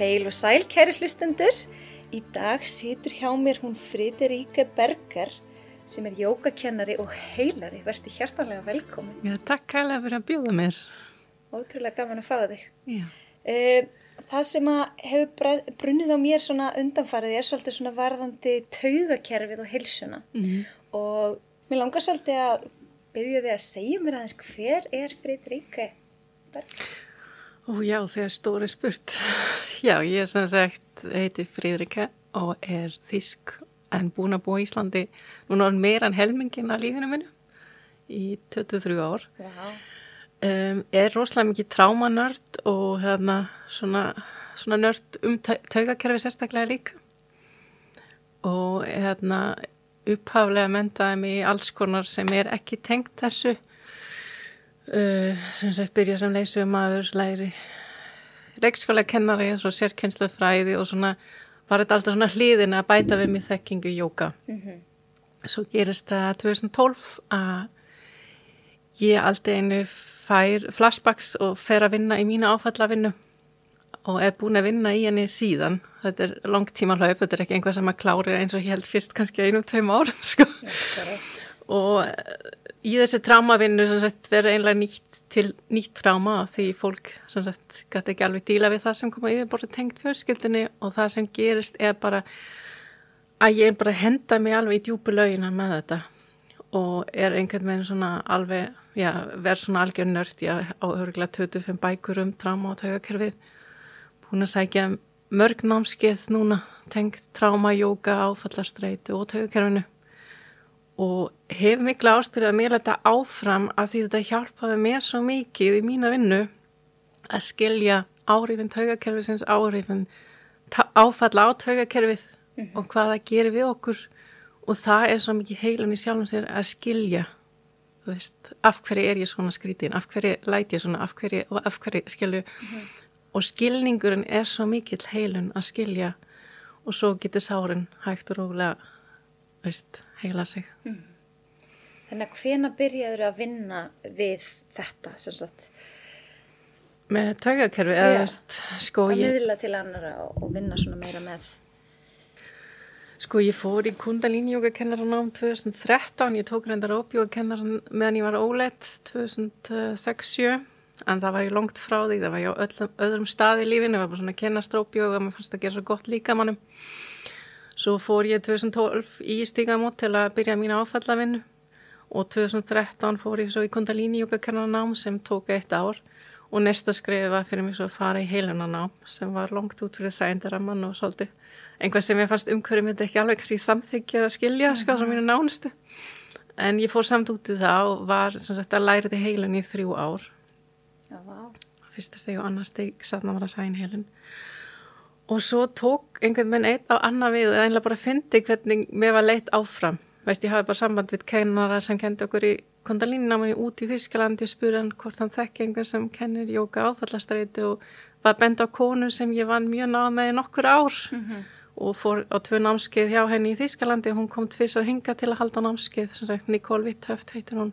Heil og sæl, kæru hlustendur. Í dag situr hjá mér hún Friederike Berger sem jógakennari og heilari. Vertu hjartanlega velkomin. Já, takk kærlega fyrir að bjóða mér. Ótrúlega gaman að fá þig. Já. Það sem hefur brunnið á mér svona undanfarið svolítið svona varðandi taugakerfið og heilsuna. Og mér langar svolítið að biðja þig að segja mér aðeins hver Friederike Berger? Já, þegar stóri spurt. Já, ég sem sagt heiti Friederike og þýsk en búin að búa í Íslandi núna meira en helmingin af lífinu minu í 23 ár. Wow. Rosalega mikið trámanörd og svona nörd taugakerfi sérstaklega líka. Og upphaflega menntaði mig í alls konar sem ekki tengt þessu. Sem sagt byrja sem leiðsögumaður, læri reykskólakennari og sérkennslufræði og svona var þetta alltaf svona hliðin að bæta við mig þekkingu jóga. Svo gerist það 2012 að ég alltaf einu fær flashbacks og fer að vinna í mína áfallavinnu og búin að vinna í henni síðan. Þetta langtímahlaup, þetta ekki einhvað sem að klári eins og ég held fyrst kannski 1-2 árum sko. Og í þessi trámavinnu sem sagt vera einlega nýtt tráma því fólk sem sagt gæti ekki alveg díla við það sem koma yfirborðið tengt fjölskyldinni og það sem gerist bara að ég bara henda mig alveg í djúpu laugina með þetta og einhvern veginn svona alveg, verð svona algjör nörd á örugglega 25 bækur tráma og taugakerfið, búin að sækja mörg námskeið núna tengt tráma, jóga, áfallastreitu og taugakerfinu. Og hef mikla ástyrið að mér þetta áfram að því þetta hjálpaði mér svo mikið í mína vinnu að skilja áhrifin taugakerfisins, áhrifin áfalla á taugakerfið og hvað það gerir við okkur og það svo mikið heilun í sjálfum sér að skilja, þú veist, af hverju ég svona skrítin, af hverju læt ég svona, af hverju skilju og skilningurinn svo mikill heilun að skilja og svo getur sárin hægt og rólega heila sig. Þannig að hvenær byrjaður að vinna við þetta, sem sagt? Með taugakerfi, sko að miðla til annara og vinna svona meira með? Sko ég fór í Kundalini jógakennaranám 2013, ég tók reyndar jógakennaran meðan ég var óleitt 2006-07, en það var ég langt frá því, það var ég á öðrum stað í lífinu, það var bara svona að kenna strópjóga, mér fannst að gera svo gott líkamannum. Svo fór ég 2012 í Stígamót til að byrja mína áfallavinnu og 2013 fór ég svo í Kundalini jógakennarannám sem tók 1 ár og næsta skref var fyrir mig svo að fara í heilunarnám sem var langt út fyrir þægindaramman og svolítið einhvað sem ég fannst umhverfið myndi ekki alveg kannski samþykkja að skilja sko sem mínu nánustu. En ég fór samt út í það og var sem sagt að læra þetta heilun í 3 ár. Já, vá. Fyrsta stig og annað stig satt maður að sæn heilun. Og svo tók einhvern veginn einn á annað við og einlega bara fyndi hvernig mér var leitt áfram. Veist, ég hafi bara samband við kennara sem kendi okkur í Kundalini-náminu út í Þýskalandi og spurði hann hvort hann þekki einhvern sem kennir jóga áfallastreitu og var bent á konu sem ég vann mjög náð með í nokkur ár og fór á 2 námskeið hjá henni í Þýskalandi og hún kom 2 hingað til að halda námskeið, sem sagt Nicole Witthöft heitir hún.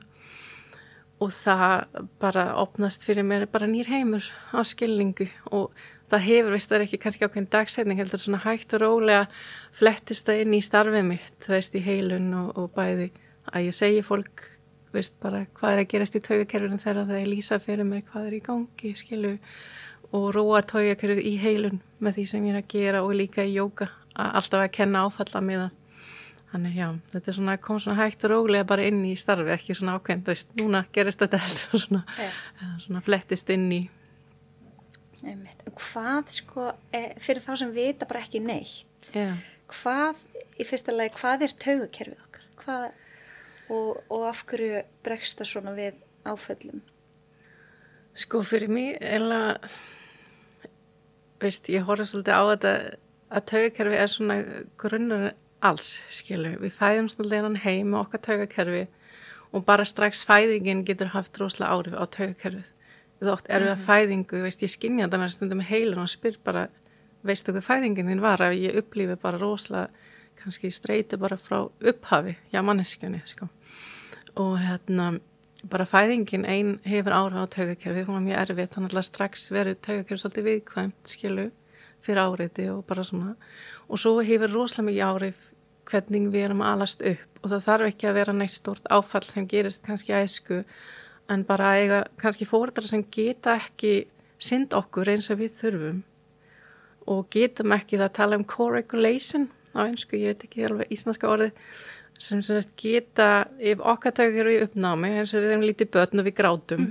Og það bara opnast fyrir mér bara nýr heimur á skilningu og það hefur, veist, það ekki kannski ákveðin dagsetning, heldur svona hægt og rólega flettist það inn í starfið mitt, veist, í heilun og bæði að ég segi fólk, veist, bara hvað að gerast í taugakerfinu þegar það lýsa fyrir mér hvað í gangi, skilu, og róar taugakerfið í heilun með því sem ég að gera og líka í jóga, alltaf að kenna áfalla með það. Þannig, já, þetta svona, kom svona hægt og rólega bara inn í starfi, ekki svona ákveðin, veist, núna gerist þetta heldur svona flettist inn í. Hvað, sko, fyrir þá sem vita bara ekki neitt, hvað, í fyrsta lagi, hvað taugakerfið okkar? Og af hverju bregst það svona við áföllum? Sko, fyrir mig, veist, ég horfa svolítið á þetta að taugakerfi svona grunnur alls, skilu. Við fæðumst alveg heim með okkar taugakerfi og bara strax fæðingin getur haft rosalega áhrif á taugakerfið. Þótt við að fæðingu, veist, ég skynja þetta með stundum með heilun og spyr bara, veistu hvað fæðingin þín var, að ég upplifi bara rosalega kannski streitu bara frá upphafi, já manneskjunni, sko. Og bara fæðingin ein hefur áhrif á taugakerfi, hún var mjög erfið, þannig að strax verið taugakerfi svolítið viðkvæmt, skilu, fyrir áreiti og bara svona. Og svo hefur rosalega mikið áhrif hvernig við erum alast upp og það þarf ekki að vera neitt stórt áfall sem gerist kannski í æsku, en bara eiga kannski foreldrar sem geta ekki sinnt okkur eins og við þurfum og getum ekki það að tala co-regulation á einsku, ég veit ekki alveg íslenska orðið, sem sagt geta, ef okkar taugakerfi í uppnámi, eins og við erum lítið börn og við grátum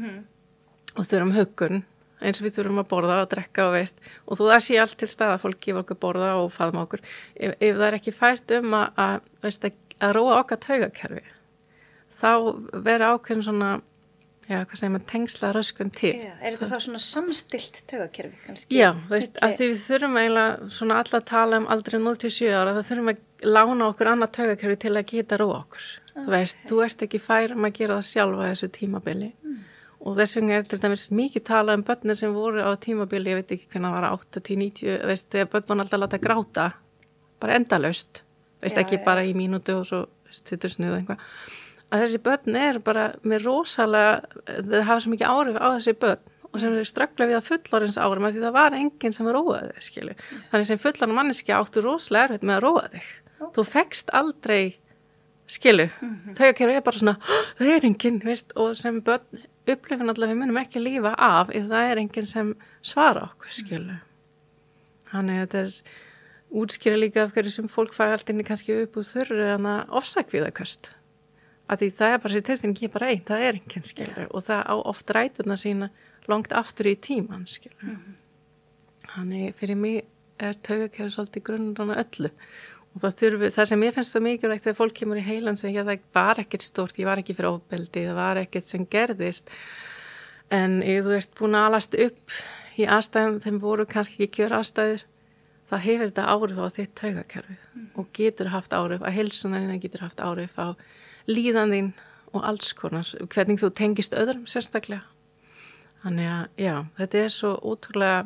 og þurfum huggun, eins og við þurfum að borða og drekka og veist, og þú það sé allt til stað að fólk gefa okkur borða og faðma okkur. Ef það er ekki fært að róa okkar taugakerfi, þá vera ákveðin svona, já, hvað segir maður, tengsla röskun til. Já, þetta þá svona samstilt taugakerfi kannski? Já, veist, að því við þurfum eiginlega svona alla að tala aldrei 0-7 ára, það þurfum að lána okkur annað taugakerfi til að geta róa okkur. Þú veist, þú ert ekki fær að gera það sjálfa þessu tímabili. Og þess vegna til dæmis mikið tala börnir sem voru á tímabili, ég veit ekki hvernig það var 8, 10, 90, veist, þegar börn var alltaf að láta gráta, bara endalaust, veist, ekki bara í mínútu og svo sittur snuð eitthvað. Að þessi börn bara með rosalega, það hafa svo mikið áhrif á þessi börn og sem þau ströggla við að fullorins árum að því það var enginn sem róaði þig, skilu. Þannig sem fullorinn manneskja áttu rosalega erfitt með að róa þig. Þú fekkst aldrei, skilu, taugakerfi bara svona, það enginn, veist, og sem börn upplifin allavega við munum ekki lífa af ef það enginn sem svara okkur, skilu. Þannig að þetta útskýra líka af hverju sem fólk fær allt inni kannski upp úr þurru en að ofsakvíðaköst. Að því það bara sér tilfinning ég bara það enginn, skilu, og það á oft ræturna sína langt aftur í tíman, skilu. Þannig fyrir mig taugakerfi svolítið grunnurinn á öllu. Og það sem ég finnst það mikilvægt þegar fólk kemur í heilan sem það var ekkert stórt, ég var ekki fyrir ofbeldi, það var ekkert sem gerðist. En ef þú ert búin að alast upp í aðstæðum þeim voru kannski ekki kjör aðstæður, það hefur þetta áhrif á þitt taugakerfið og getur haft áhrif á heilsuna, það getur haft áhrif á líðan þín og alls konar, hvernig þú tengist öðrum sérstaklega. Þannig að já, þetta svo ótrúlega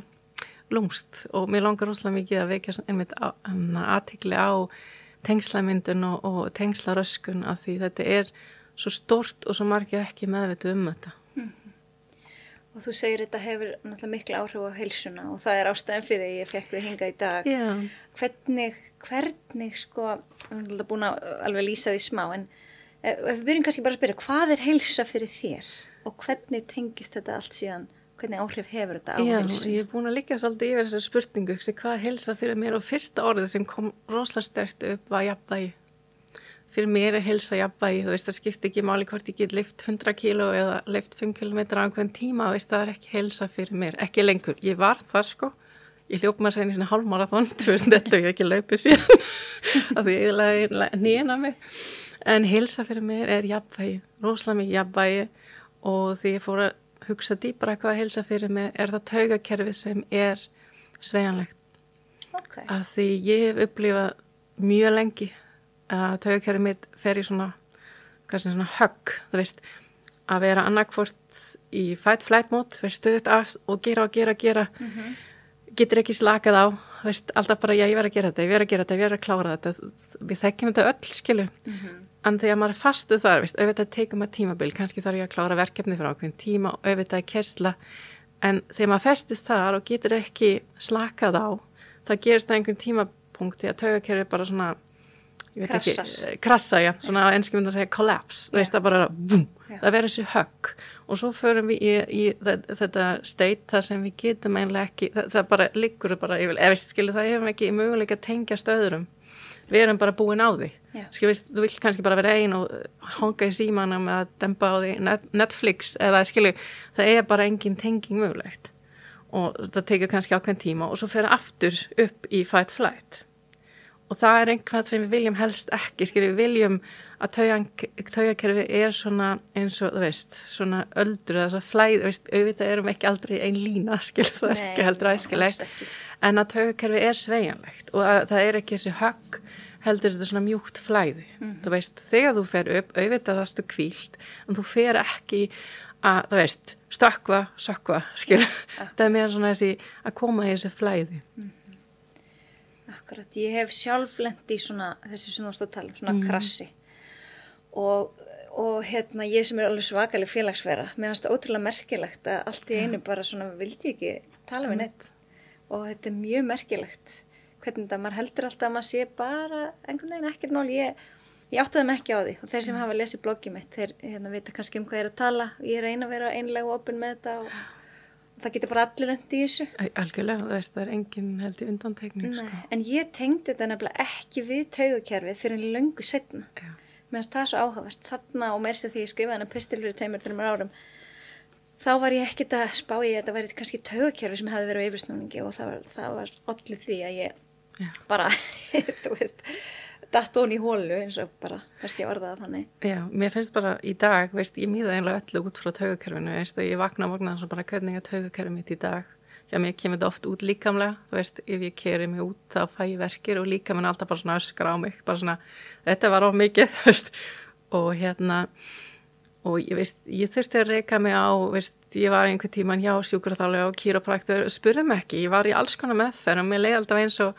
lúmst og mér langar rosalega mikið að vekja einmitt athygli á tengslamyndun og tengslaröskun af því þetta svo stórt og svo margir ekki meðvituð þetta. Og þú segir þetta hefur náttúrulega mikla áhrif á heilsuna og það ástæðan fyrir að ég fekk við hingað í dag. Já. Hvernig sko, við erum búin að alveg lýsa því smá, en við byrjum kannski bara að spyrja, hvað heilsa fyrir þér og hvernig tengist þetta allt síðan? Hvernig áhrif hefur þetta á heilsu? Já, ég búin að liggja svolítið yfir þessar spurningu, hvað heilsa fyrir mér og fyrsta orðið sem kom rosalega sterkt upp var jafnvægi. Fyrir mér heilsa jafnvægi, þú veist það skiptir ekki máli hvort ég get lyft 100 kíló eða lyft 5 kilometra á einhvern tíma, þú veist það ekki heilsa fyrir mér, ekki lengur. Ég var þar sko, ég hljóp maður segni svona hálfmarathon 2011, ég hef ekki laupið síðan, af því ég eiginlega nýjana mig. En heilsa fyrir mér jafnvægi, rosalega mikið jafnvægi og því ég fór að hugsa dýpra hvað heilsa fyrir mig það taugakerfi sem sveigjanlegt. Okay. Að því ég hef upplifað mjög lengi að taugakerfi mitt fer í svona högg, þú veist, að vera annarkvort í fight-flight mód, veist, stöðut að og gera, getur ekki slakað á, veist, alltaf bara, já, ég verð að gera þetta, ég verð að klára þetta, við þekkjum þetta öll, skilu, en þegar maður fastu þar, veist, auðvitað tekum maður tímabil, kannski þarf ég að klára verkefni fyrir ákveðin tíma og auðvitað kersla, en þegar maður festist þar og getur ekki slakað á, þá gerist það einhvern tímapunkti að taugakerfi bara svona, ég veit ekki, krassa, já, svona á ensku myndi að segja collapse, þú veist, það bara, það verður þessi högg og svo förum við í þetta state þar sem við getum einlega ekki, það bara liggur bara, það hefum ekki möguleika að tengjast öðrum, við erum bara búin á því, þú vill kannski bara vera ein og hanga í símanum eða dempa á því Netflix eða það bara engin tenging mögulegt og það tekur kannski ákveðin tíma og svo fer aftur upp í fight-flight. Og það einhvað sem við viljum helst ekki, við viljum að taugakerfi svona eins og, þú veist, svona öldur eða svona flæð, veist, auðvitað erum ekki aldrei ein lína, það ekki heldur æskilegt, en að taugakerfi sveigjanlegt og að það ekki þessi högg, heldur þetta svona mjúkt flæði. Þú veist, þegar þú fer upp, auðvitað það stu hvílt, en þú fer ekki að, þú veist, sökkva, það meira svona þessi að koma í þessi flæði. Akkurat, ég hef sjálf lent í svona, þessi sem þú varst að tala um, svona krassi og ég sem alveg svakaleg félagsvera, mér fannst það ótrúlega merkilegt að allt í einu bara svona vildi ég ekki tala við neitt og þetta mjög merkilegt, hvernig það maður heldur alltaf að maður sé bara einhvern veginn ekkert mál, ég áttaði mig ekki á því og þeir sem hafa lesið bloggið mitt, þeir vita kannski hvað ég að tala, ég reyna að vera einlega og opin með þetta og það getur bara allir lent í þessu. Algjörlega, það er engin held í undantekning. Sko. En ég tengdi þetta nefnilega ekki við taugakerfið fyrir en löngu seinna. Meðan það er svo áhugavert. Þarna og meira því ég skrifaði hana pistil fyrir 2-3 árum, þá var ég ekkert að spá í þetta væri kannski taugakerfi sem hefði verið á yfirsnúningi og það var ollu því að ég bara, þú veist, datt ofan í hólu eins og bara, kannski var það þannig. Já, mér finnst bara í dag, veist, ég miða einlega öllu út frá taugakerfinu, veist, og ég vakna svo bara hvernig er taugakerfið mitt í dag. Já, mér kemur þetta oft út líkamlega, þú veist, ef ég keri mig út þá fæ ég verkir og líkaminn alltaf bara svona öskra á mig, bara svona, þetta var of mikið, veist, og og ég veist, ég þurfti að reka mig á, veist, ég var einhver tíman hjá sjúkraþjálfari og kírópraktor, spurði mig ekki, ég var í alls konar meðferð og mér leið alltaf eins og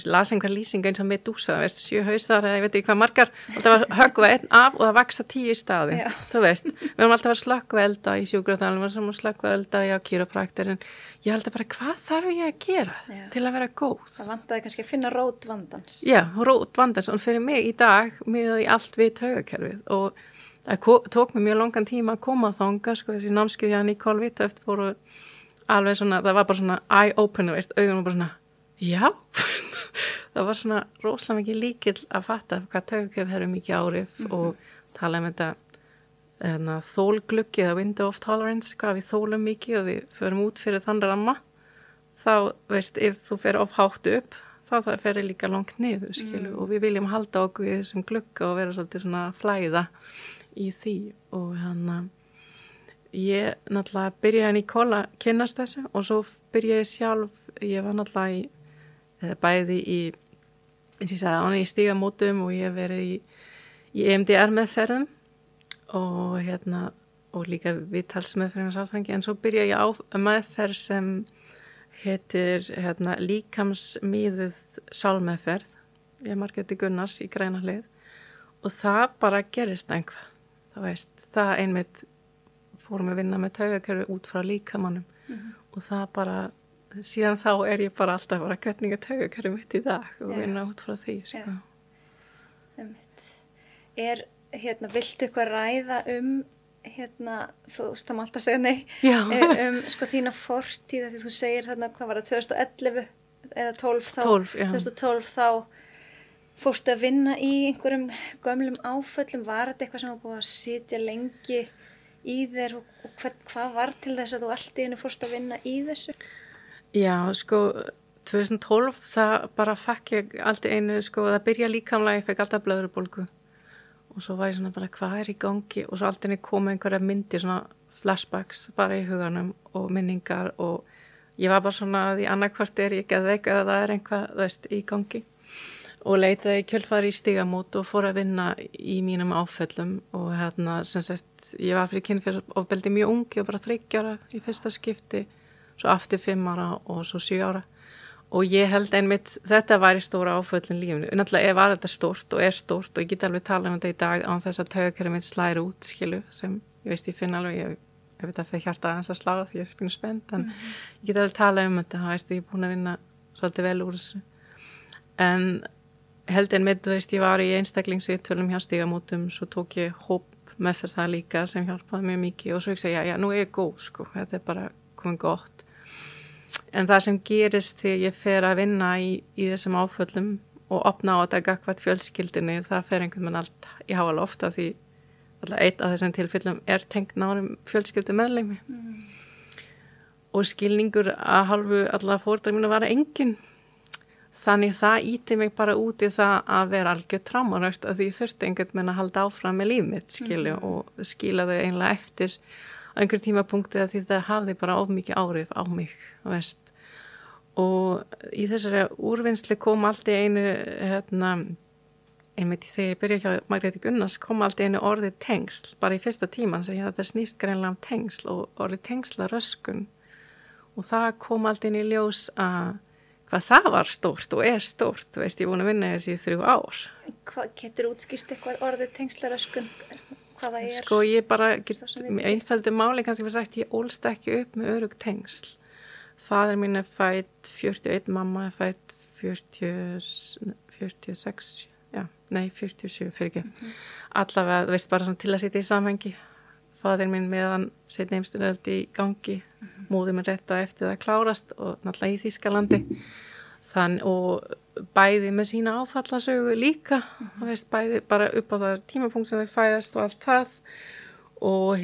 las einhver lýsing eins og Medusa, veist, 7 hausar eða ég veit ekki hvað margar, alltaf að höggva einn af og það vaksa 10 í staði, þú veist, við erum alltaf að slökkva elda í sjúkraþjálfari, við erum að slökkva elda í kírópraktorinn, ég held að bara hvað þarf ég að gera til að vera góð? Það vantaði kannski að finna rót vandans. Já, rót vandans, og fyrir mig í dag miðaði allt við taugakerfið og það tók mér mjög langan tíma að koma þangað, sko, þessi námskeið hjá Nicole Witthoeft voru alveg svona, það var bara svona eye-opener, veist, augun var bara svona, já, það var svona rosalega mikið líkill að fatta hvað taugakerfið hefur mikið áhrif og tala um þetta þólgluggi eða window of tolerance, hvað við þólum mikið og við förum út fyrir þann ramma, þá, veist, ef þú fer of hátt upp, þá það fer líka langt niður, skilu, og við viljum halda okkur í þessum glugga og vera svolítið svona flæða í því og ég náttúrulega byrjaði í Nicole að kynnast þessu og svo byrjaði sjálf, ég var náttúrulega í bæði í, eins og ég sagði, án í stígamótum og ég hef verið í EMDR meðferðum og líka viðtalsmeðferðum sálfræðingi, en svo byrja ég á meðferð sem heitir líkamsmiðuð sálmeðferð, ég Margréti Gunnars í Grænahlíð og það bara gerist einhvað, það veist, það einmitt fórum að vinna með taugakerfi út frá líkamannum og það bara síðan þá ég bara alltaf bara hvernig að taugakerfi mitt í dag og vinna út frá því, sko. Viltu eitthvað ræða þú veist, það má alltaf segja nei, sko þína fortíð, því þú segir þarna, hvað var það, 2011 eða 2012 þá fórstu að vinna í einhverjum gömlum áföllum, var þetta eitthvað sem var búið að sitja lengi í þér og hvað var til þess að þú allt í einu fórstu að vinna í þessu? Já, sko, 2012 það bara fekk ég allt í einu, sko, það byrja líkamlega, ég fekk alltaf blöðrubólgu og svo var ég svona bara hvað í gangi og svo allt í einu kom einhverja myndir, svona flashbacks bara í huganum og minningar og ég var bara svona því annarkvart ég geðveik eða það einhvað, þú veist, í gangi og leitaði í kjölfari í stígamót og fór að vinna í mínum áföllum og sem sagt, ég var fyrir kynferðisofbeldi mjög ung, ég var bara 30 ára í fyrsta skipti, svo aftur 5 ára og svo 7 ára og ég held einmitt, þetta væri stóra áföllin lífinu, náttúrulega var þetta stórt og stórt og ég get alveg tala um þetta í dag án þess að taugakerfið mitt slæri út, skilu, sem ég finn alveg, ég veit að fyrir hjarta aðeins að slá því ég finn spennt, en ég get alveg tala um þetta, ég er búin að vinna svolítið vel úr þessu, en held einmitt, ég var í einstaklingsviðtölum hjá Stígamótum, svo tók ég hóp meðferð það líka sem hjálpaði mjög mikið og svo ég já, nú ég góð, sko, þetta bara komið gott. En það sem gerist þegar ég fer að vinna í þessum áföllum og opna á þetta gagnvart fjölskyldinni, það fer einhvern veginn allt í háaloft af því eitt af þessum tilfellum tengt nárum fjölskyldumeðlimi. Og skilningur að hálfu alla foreldrar mínu var engin. Þannig það íti mig bara út í það að vera algjör trámaraust að því þurfti einhvern veginn að halda áfram með líf mitt, skilju, og skila þau einlega eftir á einhverjum tímapunkti að því það hafði bara of mikið áhrif á mig, veist. Og í þessari úrvinnslu kom allt í einu, einmitt þegar ég byrja hjá Margréti Gunnars, kom allt í einu orðið tengsl, bara í fyrsta tíman sem ég þetta snýst greinlega um tengsl og orðið tengslaröskun. Og það kom allt inn í ljós að hvað það var stórt og stórt, þú veist, ég búin að vinna þessi í 3 ár. Hvað getur útskýrt eitthvað orðið tengslaröskun, hvað það Sko, ég bara, einfældu máli kannski fyrir sagt, ég ólst ekki upp með örugg tengsl. Faðir mín fædd 41, mamma fædd 46, 47 fyrir ekki. Allavega, þú veist, bara svona til að setja í samhengi. Faðir minn meðan seinni heimsstyrjaldi í gangi, móðir minn rétt á eftir það klárast og náttúrulega í Þýskalandi. Og bæði með sína áfallasögu líka, þú veist, bæði bara upp á það tímapunkt sem þau fæðast og allt það. Og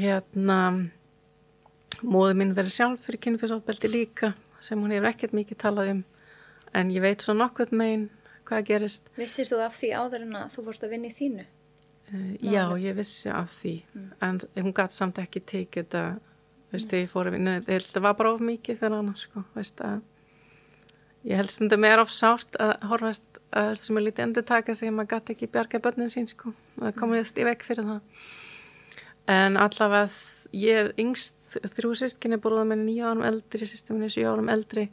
móðir minn verið sjálf fyrir kynferðisofbeldi líka, sem hún hefur ekkert mikið talað en ég veit svo nokkuð megin hvað gerist. Vissir þú af því áður en að þú fórst að vinna í þínu? Já, ég vissi af því, en hún gat samt ekki tekið þetta, veist, þegar ég fór að vinna, það var bara of mikið fyrir hana, sko, veist, ég held stundum of sárt að horfast að sem er lítið endurtaka sig, maður gat ekki bjarga börnin sín, sko, og það komist í vekk fyrir það. En allavega, ég yngst, 3 systkini, bróðir minn 9 árum eldri, systir minn 7 árum eldri,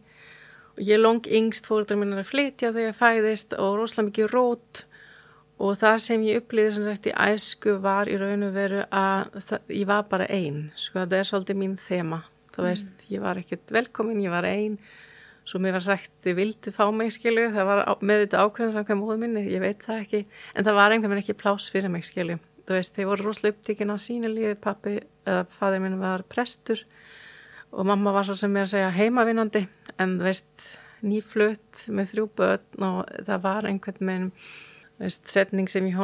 og ég yngst foreldrar mínar að flytja þegar ég fæðist og rosalega mikið rót. Og það sem ég upplýði sem sagt í æsku var í raun og veru að ég var bara ein. Sko það svolítið mín þema. Þú veist, ég var ekkert velkomin, ég var ein. Svo mér var sagt, þið vildu fá mig, skilju. Það var með þetta ákveðin samkvæm móður minni, ég veit það ekki. En það var einhvern veginn ekki pláss fyrir mig, skilju. Þú veist, þeir voru rosalega upptíkin á sínu lífi. Pappi, eða faðir minn var prestur og mamma var svo sem mér að segja heimavinnandi. En þú veist, nýflutt með 3 börn og það var einhvern veginn setning sem ég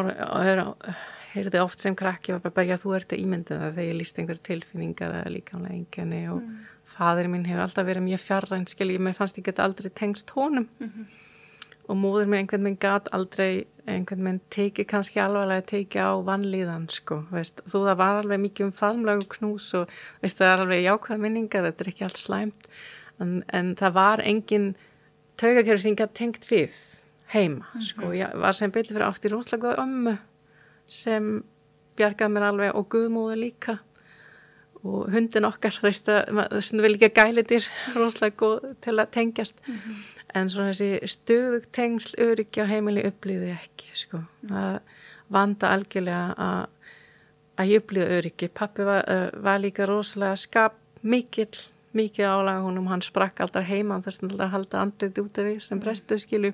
heyrði oft sem krakki var bara, já, þú ert að ímynda það þegar ég líst einhver tilfinningar eða líkamlega einkenni og faðir minn hefur alltaf verið mjög fjarræn, skilji, mér fannst ég geta aldrei tengst honum og móðir minn einhvern veginn gat aldrei einhvern veginn tekið kannski alvarlega tekið á vanlíðan, sko, veist, þú það var alveg mikið faðmlag og knús og veist, það er alveg jákvæða minningar, þetta er ekki allt slæmt, en það var engin taugakerfi sem ég gat tengt við heima, sko, ég var sem betur fyrir átti rosalega góða ömmu sem bjargaði mér alveg og guðmóður líka og hundin okkar, þú veist það vil líka gælidýr rosalega góð til að tengjast en svona þessi stöðug tengsl öryggi á heimili upplýði ekki, sko, að vanda algjörlega að ég upplýði öryggi. Pappi var líka rosalega mikið álaga honum, hann sprakk alltaf heima, hann þurfti alltaf að halda andliti út af því sem prestu, skilju.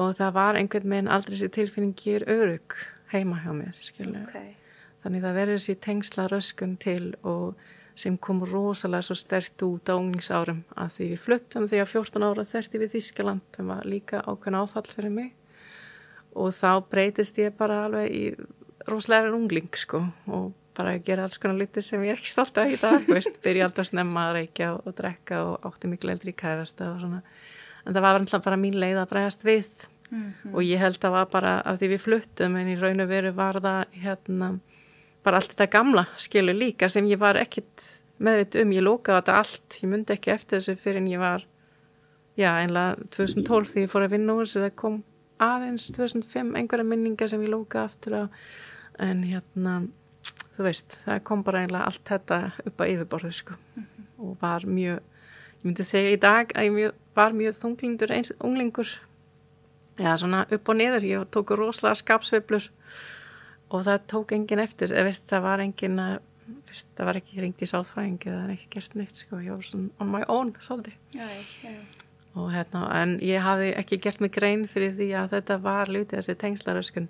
Og það var einhvern veginn aldrei þessi tilfinningir örugg heima hjá mér, skilju. Okay. Þannig það verið þessi tengsla röskun til og sem kom rosalega svo sterkt út á unglingsárum að því við fluttum þegar 14 ára þerti við Þýskaland. Það var líka ákveðin áfall fyrir mig og þá breytist ég bara alveg í rosalega ungling, sko, og bara að gera alls konar litir sem ég er ekki stolt af í dag, veist, byrja alltaf snemma að reykja og drekka og átti miklu eldri kærasta og svona. En það var alltaf bara mín leið að bregðast við og ég held að var bara af því við fluttum en í raun og veru var það bara allt þetta gamla skilur líka sem ég var ekkit meðvit ég lókaði þetta allt, ég myndi ekki eftir þessu fyrir en ég var, einlega 2012 þegar ég fór að vinna úr þessu, það kom aðeins 2005 einhverja minningar sem ég lókaði aftur á en þú veist, það kom bara einlega allt þetta upp á yfirborðu, sko og var mjög, ég myndi segja í dag að ég var mjög þunglindur unglingur svona upp og niður, ég tók rosalega skapsveiflur og það tók enginn eftir, veist, það var enginn það var ekki hringt í sálfræðing eða það er ekki gert neitt, sko, ég var svona on my own svolítið og en ég hafði ekki gert mig grein fyrir því að þetta var lutið þessi tengslaröskun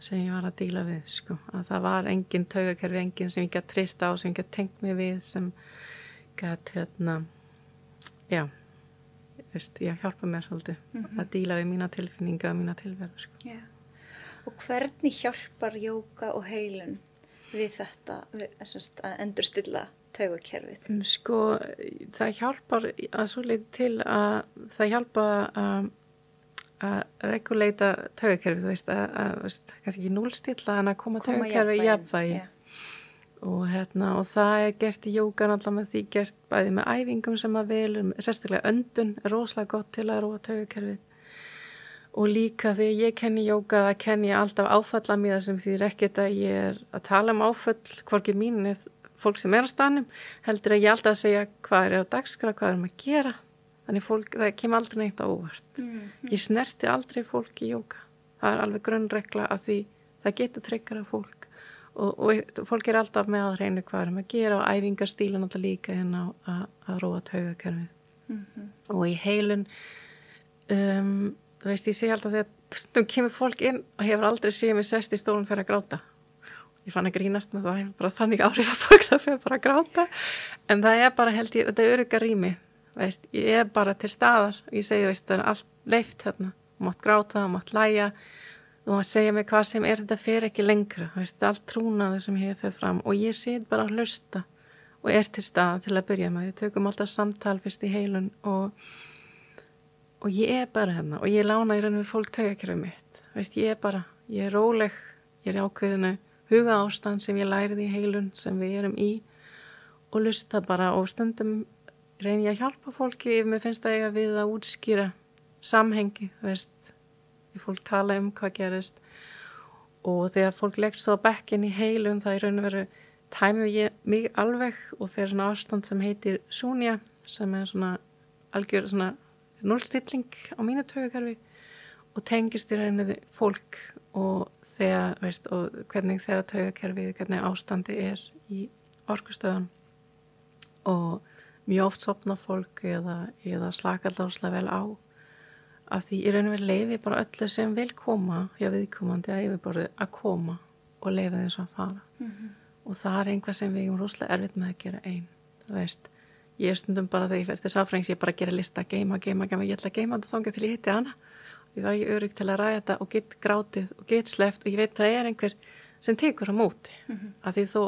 sem ég var að díla við, sko, að það var enginn taugakerfi, enginn sem ég gæti treyst á, sem ég gæti tengt mig við, sem gæti veist, ég hjálpa mér svolítið að díla við mína tilfinninga og mína tilveru, sko. Og hvernig hjálpar jóga og heilun við þetta að endurstilla taugakerfið? Sko, það hjálpar að svo leyti til að það hjálpa að reguleita taugakerfið, þú veist, veist, kannski ekki núlstilla en að koma taugakerfið í jafnvægi. Og það er gert í jógan alltaf með því gert bæði með æfingum sem að velum, sérstaklega öndun er rosalega gott til að róa taugakerfið og líka þegar ég kenni jóga það kenni ég alltaf áfallamíða sem þýðir ekkert að ég er að tala áföll hvorki mín eða fólk sem er á staðnum heldur að ég alltaf að segja hvað er á dagskrá, hvað erum að gera þannig fólk, það kemur aldrei neitt á óvart. Ég snerti aldrei fólk í jóga. Það alveg grunnregla að því það getur tryggjara fólk og fólk alltaf með að reyna hvað að gera og æfingarstílan alltaf líka að róa taugakerfið. Og í heilun, þú veist, ég segi alltaf þegar stundum kemur fólk inn og hefur aldrei séð mig sest í stólinn fyrir að gráta. Ég fann að grínast með það, bara þannig áhrif að fólk það fyrir bara að gráta. En það bara held ég, þetta örugga rými, veist, ég bara til staðar. Ég segi, veist, það allt leift hérna. Þú mátt gráta, þú mátt hlæja, þú mátt segja mig hvað sem þetta fer ekki lengra. Veist, þetta allt trúnaði sem ég fer fram og ég sit bara að hlusta og til staðar til að byrja með. Við tökum alltaf samtal fyrst í heilun og ég bara hérna og ég lána í raun við fólk taugakerfið mitt. Veist, ég er róleg, ég ákveðinu huga ástand sem ég lærið í heilun sem við erum í og lusta bara og stundum reyni ég að hjálpa fólki ef mér finnst það eiga við að útskýra samhengi, veist, ef fólk tala hvað gerist og þegar fólk leggst svo á bekkinn í heilun það í raun og veru tæmi ég mig alveg og fer svona ástand sem heitir Súnja sem svona algjör svona núllstilling á mínu taugakerfi og tengist í rauninni fólk og þegar, veist, og hvernig þeirra taugakerfið, hvernig ástandi í orkustöðun og mjög oft sofna fólk eða slaka alltaf vel á af því í raun og veru leyfi bara öllu sem vil koma hjá viðkomandi að yfirborðu að koma og leyfa þeim svo að fara og það einhvað sem við erum rosalega erfitt með að gera þú veist, ég stundum bara þegar ég fer til sálfræðings ég bara að gera lista, geyma, ég ætla að geyma þetta þangað til ég hitti hana því þá er ég örugg til að ræða þetta og get grátið og get sleppt og ég veit það einhver sem tekur á móti af því þó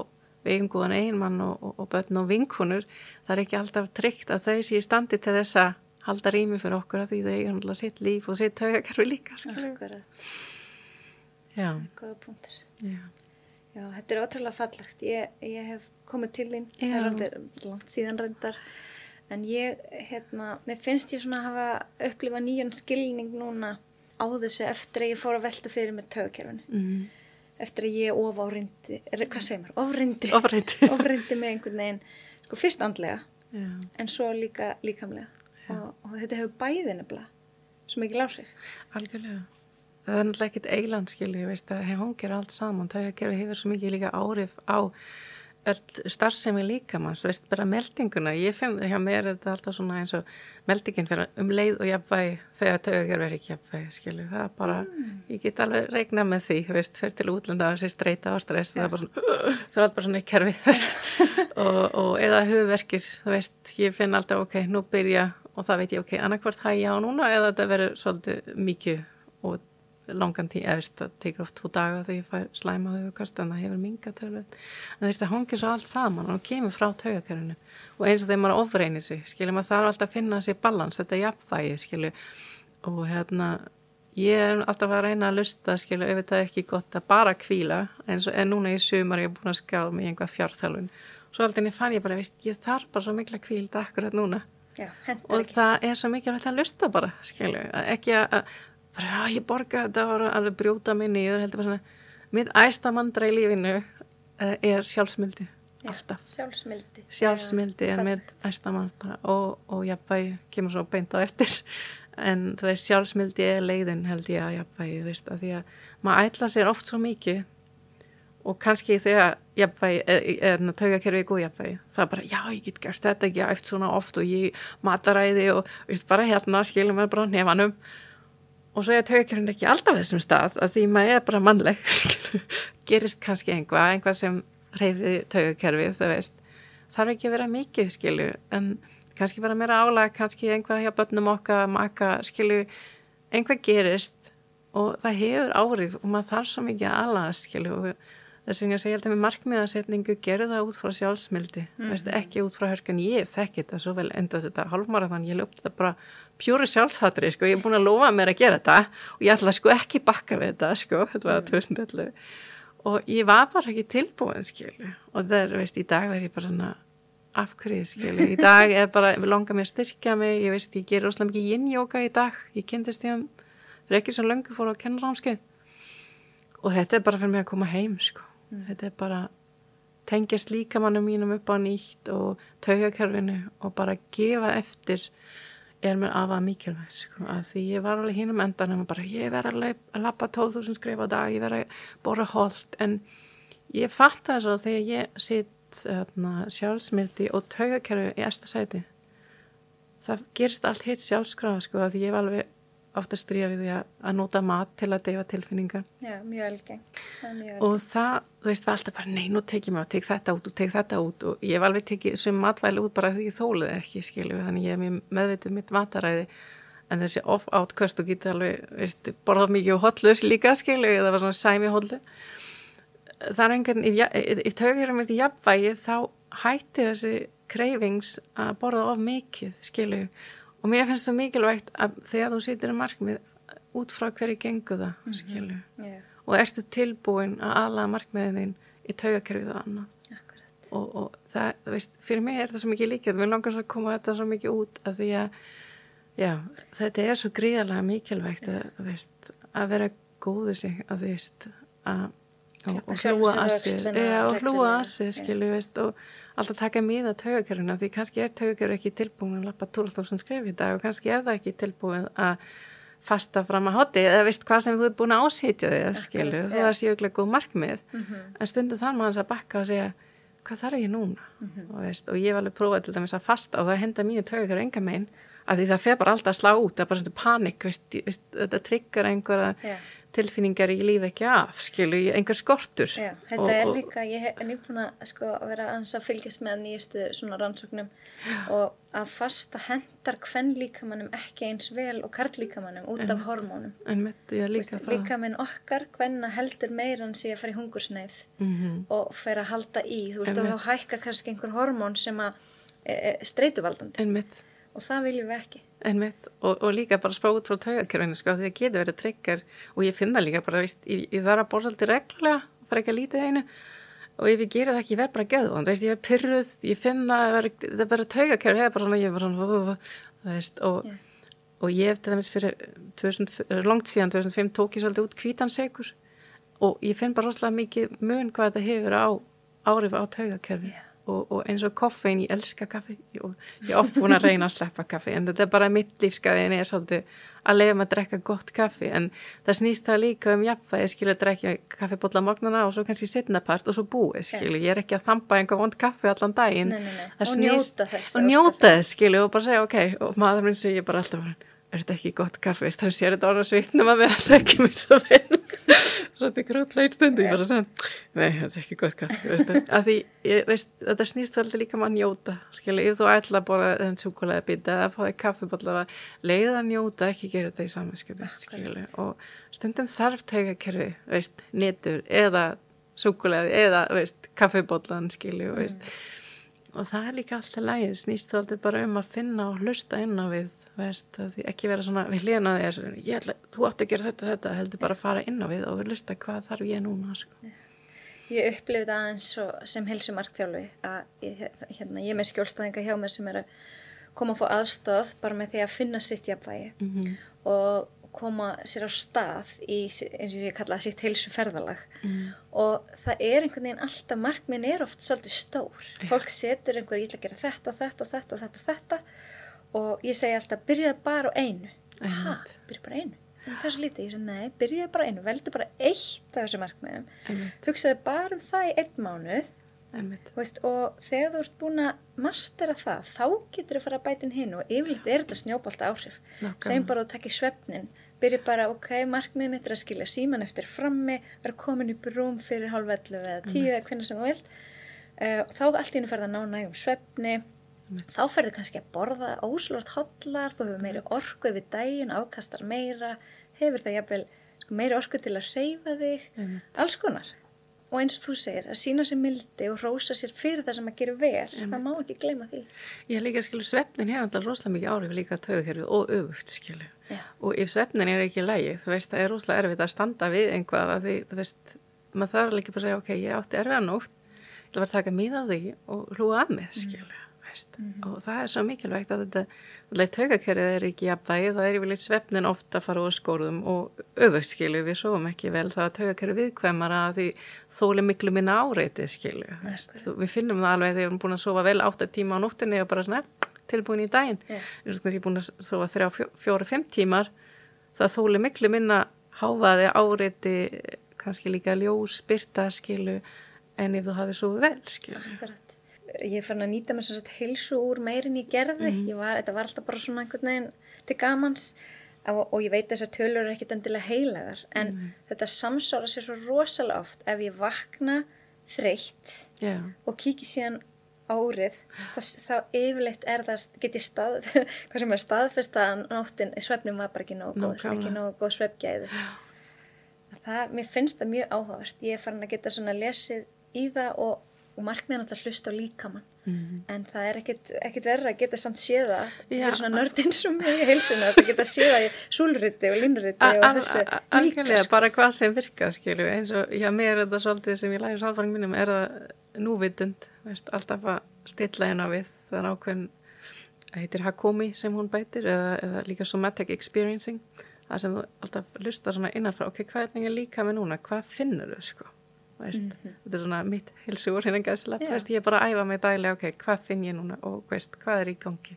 við eigum góðan eiginmann og börn og vinkonur það ekki alltaf tryggt að þau sé í standi til þess að halda rými fyrir okkur af því þau eigum alltaf sitt líf og sitt taugakerfi líka Akkurat. Já. Góða punktur. Já, þetta ótrúlega fallegt. Ég hef komið til þín, það alveg langt síðan reyndar en mér finnst ég svona hafa upplifað nýjan skilning núna á þessu eftir að ég fór að velta fyrir mér taugakerfinu. Eftir að ég ofárindi, hvað segir maður? Ofrindi með einhvern veginn, sko fyrst andlega, en svo líka líkamlega. Og þetta hefur bæði nefnilega, svo mikið lársig. Algjörlega. Það er náttúrulega ekkert eiland, skilju, veist að hangir allt saman. Taugakerfið hefur svo mikið líka áhrif á öll starfsemi líkamanns, veist, bara meldinguna. Ég finn hjá mér þetta alltaf svona eins og meldingin fyrir leið og jafnvægi þegar taugakerfið er ekki jafnvægi, skilju. Það er bara, ég get alveg reiknað með því, veist, fyrir til útlanda að þessi streita og stress, það er bara svona, fyrir allt bara svona í kerfi, veist, og eða hugverkir, þú veist, ég finn alltaf, ok, nú byrja og það veit ég, ok, annarkvort hægja á núna eða þetta verður svolítið mikið og langan tíma, það tekur oft 2 daga þegar ég fær slæma höfukast en það hefur minga tölvöld en það hangir svo allt saman og kemur frá taugakerfinu og eins og þegar maður ofreynir sig skilur maður þarf alltaf að finna sér balans þetta jafnvægi skilur og ég er alltaf að reyna að lusta skilur ef þetta er ekki gott að bara hvíla en núna í sumar ég er búin að skráða mig í einhvað fjárþjálfun svo alltaf fann ég bara, ég þarf bara svo mikla hvíld akkurat núna og það er svo mikilvægt að lusta bara skilur, ekki að ég borga þetta og alveg brjóta mig niður heldur bara svona mitt æsta mandra í lífinu er sjálfsmildi alltaf sjálfsmildi er mitt æsta mandra og jafnvægi kemur svo beint á eftir en þú veist sjálfsmildi er leiðin held ég að jafnvægi veist að því að maður ætla sér oft svo mikið og kannski þegar jafnvægi taugakerfið góð jafnvægi það er bara já ég get gert þetta ekki eftir svona oft og ég mataræði og veist bara hérna skilum við bara nefanum og svo er taugakerfið ekki alltaf þessum stað að því maður er bara mannleg gerist kannski einhvað sem hreyfi taugakerfið það veist þarf ekki að vera mikið skilu en kannski bara meira álag kannski einhvað hjá börnum okkar maka skilu einhvað gerist og það hefur áhrif og maður þarf svo mikið að aðlagast skilu og þess vegna segja alltaf með markmiðasetningu gerðu það út frá sjálfsmildi veist, ekki út frá hörkan ég þekki þetta svo vel enda þetta hálfmaraþon ég löpt þetta bara pjúri sjálfshatri sko, ég er búin að lofa mér að gera þetta og ég ætla sko ekki bakka við þetta sko, þetta var 2011 og ég var bara ekki tilbúin skilu og það er, veist, í dag er ég bara svona afhverju skilu, í dag er bara við langar mér að styrkja mig, ég veist, ég ger rosalega mikið yin-yoga í dag, ég kynntist ég fyrir ekki svo löngu fór á kennarnámskeið og þetta er bara fyrir mig að koma heim sko, þetta er bara tengjast líkamannum mínum upp á nýtt og taugakerfinu og bara gefa eftir mér afar mikilvægt sko, að því ég var alveg hinum endanum bara ég verð að labba 12.000 skref á dag, ég verð að borða holt, en ég fatt það svo þegar ég sitt sjálfsmildi og taugakerfi í efsta sæti, það gerist allt hitt sjálfskrafa sko, að því ég var alveg ofta að stríða við því að nota mat til að deyfa tilfinningar. Já, mjög algengt. Og það, þú veist, var alltaf bara, nei, nú tek ég mig og tek þetta út og ég var alveg tekið sem matvæli út bara því ég þólið ekki, skilju, þannig ég er mjög meðvituð mitt mataræði, en þessi off-out-köst og geta alveg, veist, borðað mikið og hollus líka, skilju, það var svona sæmi hollu. Það er einhvern, í taugakerfinu mitt í jafnvægi, þá hættir þessi cravings að borða of mikið, skilju. Og mér finnst það mikilvægt að þegar þú situr í markmið út frá hverju gengur það, skilju. Og ertu tilbúin að aðlaga markmiðin þín í taugakerfið og annað. Akkurat. Og það, þú veist, fyrir mig er það svo mikið líkið, mér langar svo að koma þetta svo mikið út að því að, já, þetta er svo gríðarlega mikilvægt að, þú veist, að vera góðu sig, að þú veist, og hlúa að sig, og hlúa að sig, skilju, veist, og alltaf taka miða taugakerfinu, því kannski er taugakerfinu ekki tilbúin að lappa 12.000 skref í dag og kannski er það ekki tilbúin að fasta fram að hoti eða veist hvað sem þú ert búin að ásýtja þig, skilju, þú það séu ekki góð markmið, en stundum þann maður að bakka og segja, hvað þarf ég núna? Og ég var alveg prófað til dæmis að fasta og það henda mínu taugakerfi enga megin, að því það fer bara alltaf að slá út, það er bara svona panik, veist, þetta tryggar einhverja tilfinningar í lífi ekki af, skilu, einhver skortur. Já, þetta er líka, ég er nýbúin að sko að vera aðeins að fylgjast með nýjustu svona rannsóknum og að fasta hendar kvenlíkamannum ekki eins vel og karllíkamannum út af hormónum. Líkaminn okkar kvenna heldur meira en sé að fara í hungursneið og fer að halda í, þú veist, og þá hækka kannski einhver hormón sem að streituvaldandi. Og það viljum við ekki. Og líka bara spá út frá taugakerfinu sko, því það getur verið trigger og ég finna líka bara, veist, ég þarf að borða svolítið reglulega, fara ekki að lítið einu og ef ég geri það ekki, ég verð bara geðvond, veist, ég verð pyrruð, ég finna það er bara taugakerfi, ég er bara svona, veist, og ég eftir dæmis fyrir langt síðan 2005 tók ég svolítið út hvítansykur og ég finn bara rosalega mikið mun hvað þetta hefur áhrif á taugakerfi. Og eins og koffein, ég elska kaffi og ég er oft búin að reyna að sleppa kaffi en þetta er bara mitt lífsgæðin er svolítið að leiða mig að drekka gott kaffi en það snýst það líka jafnvægi, ég skilja að drekja kaffibolla morgnana og svo kannski seinna part og svo búið, skilja, ég er ekki að þamba einhver vond kaffi allan daginn og njóta þess og njóta þess, skilja, og bara segja ok, og maður minn segir bara alltaf er þetta ekki gott kaffi, þannig sér þetta orðan svitnum að við alltaf ekki mér svo vel svo þetta er grútlega stundu ég bara segja, nei, þetta er ekki gott kaffi að því, veist, þetta snýst svolítið líka maður að njóta, skilja, ef þú ætla að borða þenn súkkulaði bita eða fá þig kaffibollar að leiða að njóta, ekki gera þetta í samanskjöpi, skilja, og stundum þarf taugakerfi, veist, netur eða súkkulaði eða, veist, kaffibollan, skilja, veist og það er líka alltaf lægið, snýst svolítið bara að finna og hlusta inn á við veist, að ekki vera svona við hliðina því þú átt að gera þetta heldur bara að fara inn á við og við lusta hvað þarf ég núna sko. Ég upplifði það aðeins sem heilsumarkþjálfi að ég er með skjólstæðinga hjá mér sem er að koma að fá aðstoð bara með því að finna sitt jafnvægi og koma sér á stað í, eins og ég kalla sitt heilsuferðalag og það er einhvern veginn alltaf markmiðin er oft svolítið stór fólk setur einhver, ég ætla að gera þetta og þetta og þetta og þetta og þetta og ég segi alltaf, byrjaði bara á einu byrjaði bara einu það er svo lítið, ég segi, nei, byrjaði bara einu veldu bara eitt af þessu markmiðum hugsaði bara það í 1 mánuð veist, og þegar þú ert búin að mastera það, þá getur þú fara að bæta inn hinn og yfirleitt er þetta snjóbolt áhrif segjum bara að taka í svefnin byrja bara, ok, markmiðið mitt er að skilja síman eftir frammi, vera komin upp í rúm fyrir 10:30 eða 10 eða hvernig sem þú vilt þá allt í einu ferð að ná nægum svefni þá ferðu kannski að borða ósvört hollar, þú hefur meiri orku yfir daginn, afkastar meira, hefur það jafnvel meiri orku til að hreyfa þig, alls konar. Og eins og þú segir, að sýna sér mildi og hrósa sér fyrir það sem að gera vel, það má ekki gleyma því. Ég líka skilu, svefnin hefur alltaf rosalega mikið áhrif líka taugakerfið og öfugt skilu. Og ef svefnin er ekki í lagi, þú veist, það er rosalega erfitt að standa við einhvað að því, þú veist, maður þarf ekki bara að segja, ok, ég átti erfiða nótt, ég ætla bara að taka mið á því og hlúa að mig, skilu. Og það er svo mikilvægt að þetta taugakerfið er ekki jafnvægi, það er yfirleitt svefnin ofta að fara úr skórðum og öfugt skilu, við sofum ekki vel, það er taugakerfið viðkvæmara að því þóli miklu minna áreiti skilu, við finnum það alveg þegar við erum búin að sofa vel 8 tíma á nóttinni og bara svona, tilbúin í daginn. Ég er búin að sofa 3-4-5 tímar, það þóli miklu minna hávaði, áreiti, kannski líka ljós, birta, skilu, en ef þú hafið svo vel, skilu. Akkurat. Ég er farin að nýta mér sem sagt heilsu úr meirin ég gerði. Þetta var alltaf bara svona einhvern veginn til gamans og ég veit þessar tölur eru ekkit endilega heilagar, en þetta samsvara sér svo rosalega oft ef ég vakna þreytt og kíki síðan árið, þá yfirleitt get ég staðfest að nóttin, svefnin var bara ekki nógu góð, ekki nógu góð svefngæði. Mér finnst það mjög áhugavert. Ég er farin að geta svona lesið í það og markmiðan alltaf hlusta á líkamann. En það er ekkit verra að geta samt séð það fyrir svona nörd eins og mig í heilsuna, að geta séð það í súlriti og línriti og þessu líka. Bara hvað sem virka, skilu, eins og mér er þetta svolítið sem ég læri sálfræðing mínum, er það núvitund, alltaf að stilla hérna við, það er ákveðin, það heitir Hakomi sem hún bætir, eða líka somatic experiencing, það sem þú alltaf hlusta svona innanfrá, ok, hvernig er líka með núna, hvað finnur þau, sko? Þetta er svona mitt heilsugur hérna gæðslega, ég er bara að æfa mig daglega, ok, hvað finn ég núna og hvað er í gangi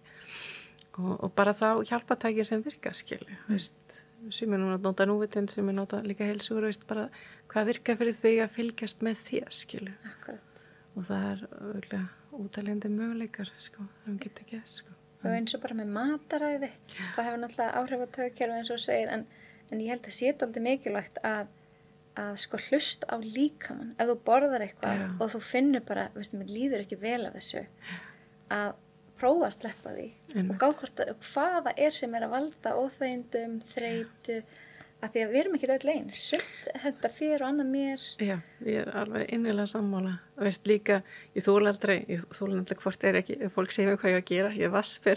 og bara þá hjálpatæki sem virka, skilu, sem er núna að nota núvitund, sem er nota líka heilsugur, bara hvað virka fyrir þig að fylgjast með þér, skilu. Akkurat. Og það er auðvitað útæljandi möguleikar, sko, sem getur gert, sko. Og eins og bara með mataræði, það hefur náttúrulega áhrif á taugakerfið eins og þú segir, en ég held að sé dálítið mikilvægt að sko hlusta á líkamann ef þú borðar eitthvað og þú finnur bara, mér líður ekki vel af þessu, að prófa að sleppa því og gá hvaða er sem er að valda óþægindum, þreytu, að því að við erum ekki öll eins, sumt hendar þér og annað mér. Já, ég er alveg innilega sammála, líka, ég þóla aldrei hvort er ekki, ef fólk segir mig hvað ég að gera, ég vassber,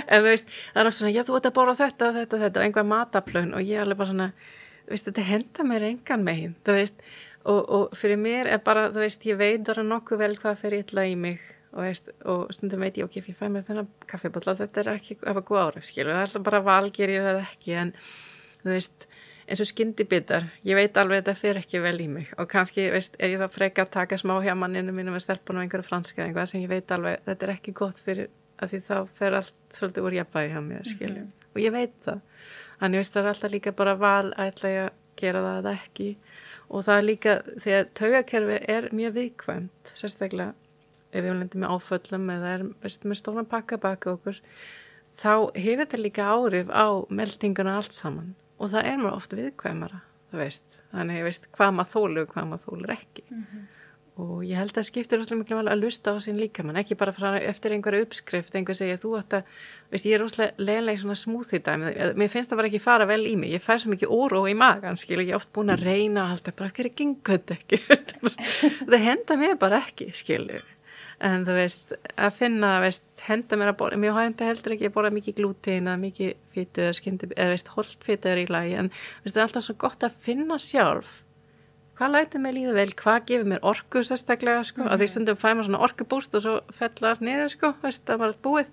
en það er alltaf svona, já, þú ert að borða þetta og einhver mataplön og ég er alveg bara svona, þetta henda mér engan megin, og fyrir mér er bara, ég veit bara nokkuð vel hvað fer illa í mig og stundum veit ég, ok, ég fæ mér þennan kaffibotla, þetta er ekki að hafa góð áhrif, skilu, það er alltaf bara valger ég það ekki, en eins og skyndibitar, ég veit alveg þetta fer ekki vel í mig og kannski, er ég þá freka að taka smá hjá manninu mínu með stelpunum einhverju franska eitthvað sem ég veit alveg, þetta er ekki gott fyrir, að því þá fer allt svolítið úr jafnvægi hjá mér, skilu, og ég veit það. Þannig það er alltaf líka bara val að ætla ég að gera það eða ekki og það er líka þegar taugakerfi er mjög viðkvæmt, sérstaklega ef við lendum með áföllum eða er með stóran pakka baki okkur, þá hefur þetta líka áhrif á meldinguna allt saman og það er maður oft viðkvæmara, þannig hvað maður þolir ekki. Og ég held að skiptir rosalega miklu vel að lusta á sín líkamann, ekki bara eftir einhverja uppskrift, einhver segja þú átt að, ég er rosalega leiðilega í svona smoothie dæmi, mér finnst það bara ekki fara vel í mig, ég fæ svo mikið óró í magan, ég er oft búin að reyna og halda bara, hverju gengur þetta ekki, það henda mér bara ekki, en að finna, henda mér að borða, mér henda heldur ekki að borða mikið glúten eða mikið fitu eða skyndi, eða holtfitu er í lagi, en það er alltaf svo gott að finna sjálf, hvað lætur mig líða vel, hvað gefur mér orku sérstaklega, að því stundum fæ maður svona orkubúst og svo fellar niður, það var allt búið.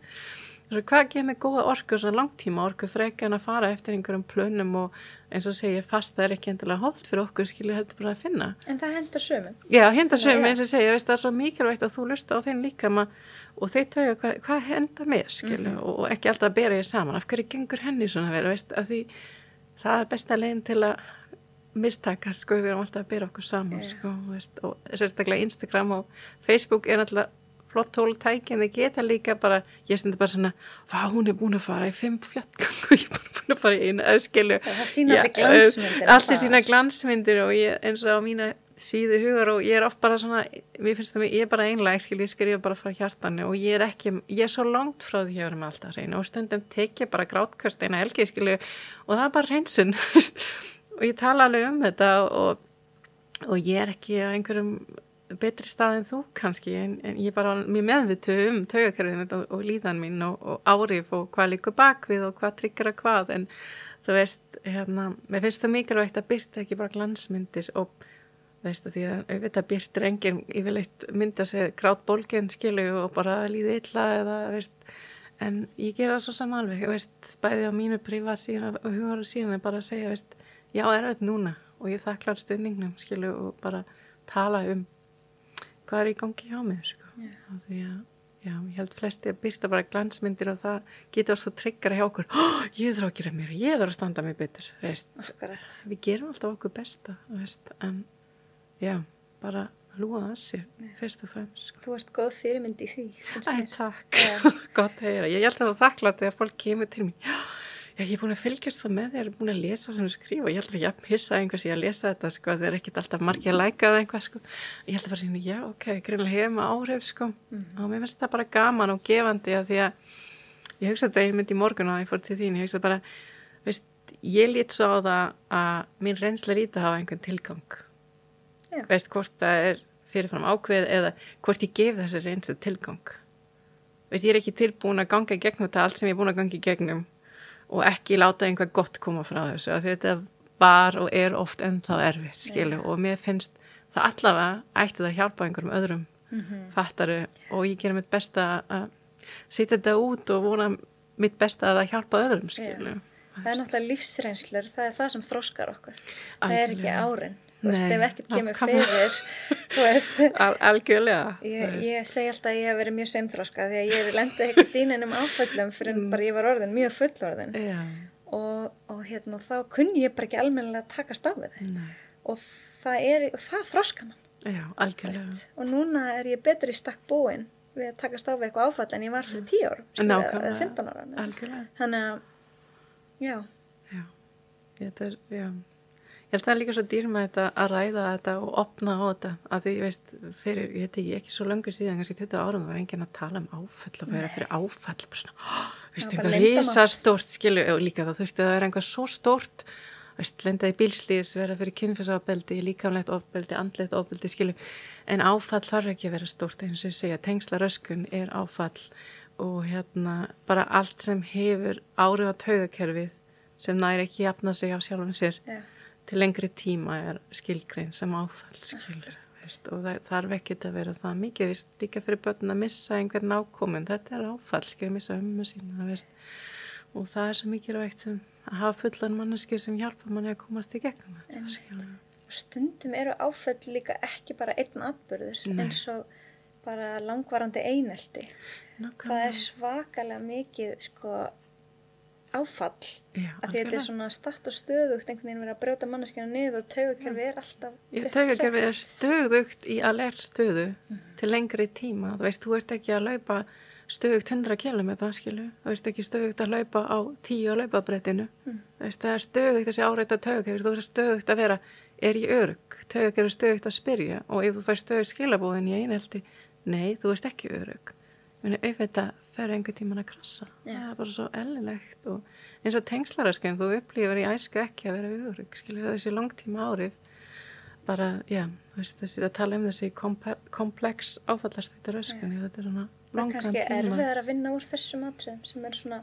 Hvað gefur mér góða orku, svona langtíma orku, frekar en að fara eftir einhverjum plönum og eins og segja, fasta er ekki endilega holdt fyrir okkur, heldur bara að finna. En það hendar sömum. Já, hendar sömum, eins og segja, það er svo mikilvægt að þú lusta á þeim líkama og þeir tauga hvað hendar mér, og ekki alltaf að bera ég saman, af hverju gengur henni svona vel, af því það er besta leiðin til að mistakast, við erum alltaf að bera okkur saman, og sérstaklega Instagram og Facebook er alltaf flott tóltæki, en þið geta líka bara, ég stundi bara svona, hún er búin að fara í 5 fjallgöngu, ég er bara búin að fara í einu, það sýna allir glansmyndir. Allir sína glansmyndir og ég, eins og á mína síðu hugar og ég er oft bara svona, mér finnst það, ég er bara einlæg, ég skrifa bara frá hjartanu og ég er svo langt frá því að vera með alltaf reyna og stundum tek ég bara grátköst eina helgi, og það er bara hreinsun, og ég tala alveg þetta og ég er ekki á einhverjum betri stað en þú kannski, en ég er bara mjög meðvitu taugakerfið og líðan mín og áhrif og hvað líkur bakvið og hvað tryggra hvað, en þú mér finnst það mikilvægt að birta ekki bara glansmyndir og því að auðvitað birtir enginn yfirleitt mynda sig grátbólgin og bara líði illa eða en ég gera það svo saman alveg, bæði á mínu privatsíðan og hugaru síðan bara að segja, já, er þetta núna og ég þakklar stuðningnum, og bara tala hvað er í gangi hjá mig, því að Já, ég held flesti að byrta bara glansmyndir og það getur svo tryggjara hjá okkur. Ég þarf að gera mér, ég þarf að standa mér betur. Við gerum alltaf okkur besta, en já, bara hlúa að sér, fyrst og fremst. Þú ert góð fyrirmynd í því. Takk, gott að heyra. Ég held að það er þakklátt þegar fólk kemur til mig. Já, ég er búin að fylgjast svo með þér, ég er búin að lesa sem þú skrifa. Ég held að ég hissa einhvers ég að lesa þetta, sko, þeir ekkert alltaf margir að læka það einhvað, sko. Ég held að fara síðan, já, ok, greinilega hefur maður áhrif, sko. Og mér finnst það bara gaman og gefandi að því að ég hugsa þetta einmitt í morgun og ég fór til þín, ég hugsa bara, veist, ég lít svo á það að mín reynsla í þetta hafa einhvern tilgang. Já. Veist, hvort það er fyrirfram ákveð eða hvort ég gef þessi reynslu tilgang. Veist, ég er ekki tilbúin að ganga í gegnum þetta allt sem ég er búin að ganga í gegnum og ekki láta einhvað gott koma frá þessu að þetta var og er oft ennþá erfitt, skilu, og mér finnst það allavega ætti það að hjálpa einhverjum öðrum fattaru og ég gera mitt besta að setja þetta út og vona mitt besta að það hjálpa öðrum, skilu. Það er náttúrulega lífsreynslur, það er það sem þroskar okkur. Það er ekki árin. Þú veist, ef ekkert kemur fyrir, þú veist. Algjörlega. Ég segi alltaf að ég hef verið mjög seinþroska því að ég lendi ekkert í neinum áföllum fyrir bara ég var orðin, mjög fullorðin. Já. Og þá kunni ég bara ekki almennilega takast á við það. Og það þroskar mann. Já, algjörlega. Veist? Og núna er ég betur í stakk búin við að takast á við eitthvað áfall en ég var fyrir 10 árum, eða 15 ára. Algjörlega. Þannig að, já. Já, þetta er, já. Ég held að það er líka svo dýrmætt að ræða þetta og opna á þetta að því, veist, fyrir, ég veit ekki svo löngu síðan, kannski 20 árum var enginn að tala áfall og vera fyrir áfall, bara svona, veist, einhver risastórt, skilu, og líka það þurfti að það er einhver svo stórt, veist, lendaði bílslýs, vera fyrir kynferðisofbeldi, líkamlegt ofbeldi, andlegt ofbeldi, skilu, en áfall þarf ekki að vera stórt, eins og ég segja, tengslaröskun er áfall og bara allt sem hefur áhrif á taugakerfið sem næri ekki jafna sig á sjálfum sér. Til lengri tíma er skilgrein sem áfall, skilur, veist, og það þarf ekkert að vera það mikið, veist, líka fyrir börn að missa einhvern nákominn, þetta er áfall, skilur, missa ömmu sína, veist, og það er svo mikilvægt sem að hafa fullan manneskir sem hjálpa manni að komast í gegnum þetta, skilur. Stundum eru áfall líka ekki bara einn atburður, eins og bara langvarandi einelti. Það er svakalega mikið, sko, áfall, að þetta er svona statt og stöðugt, einhvern veginn verið að brjóta manneskina niður og taugakerfi er alltaf taugakerfi er stöðugt í alert stöðu til lengri tíma, þú veist, þú ert ekki að laupa stöðugt 100 kilometra, skilu, þú veist ekki stöðugt að laupa á 10 á laupabrettinu, þú veist, það er stöðugt þessi áreita taugakerfi, þú veist stöðugt að vera, er ég örugg, taugakerfi stöðugt að spyrja og ef þú fær stöðugt skilabóðin í einelti, nei, þú veist ekki örugg. Meni, auðvitað fer einhver tíman að krassa. Það er bara svo eðlilegt og eins og tengslaröskun, þú upplifir í æsku ekki að vera örugg, skilur þessi langtíma áhrif. Bara, já, þessi, að tala þessi komplex áfallarstreituröskun, þetta er svona langan tíma. Það kannski erfiðar að vinna úr þessum atriðum sem er svona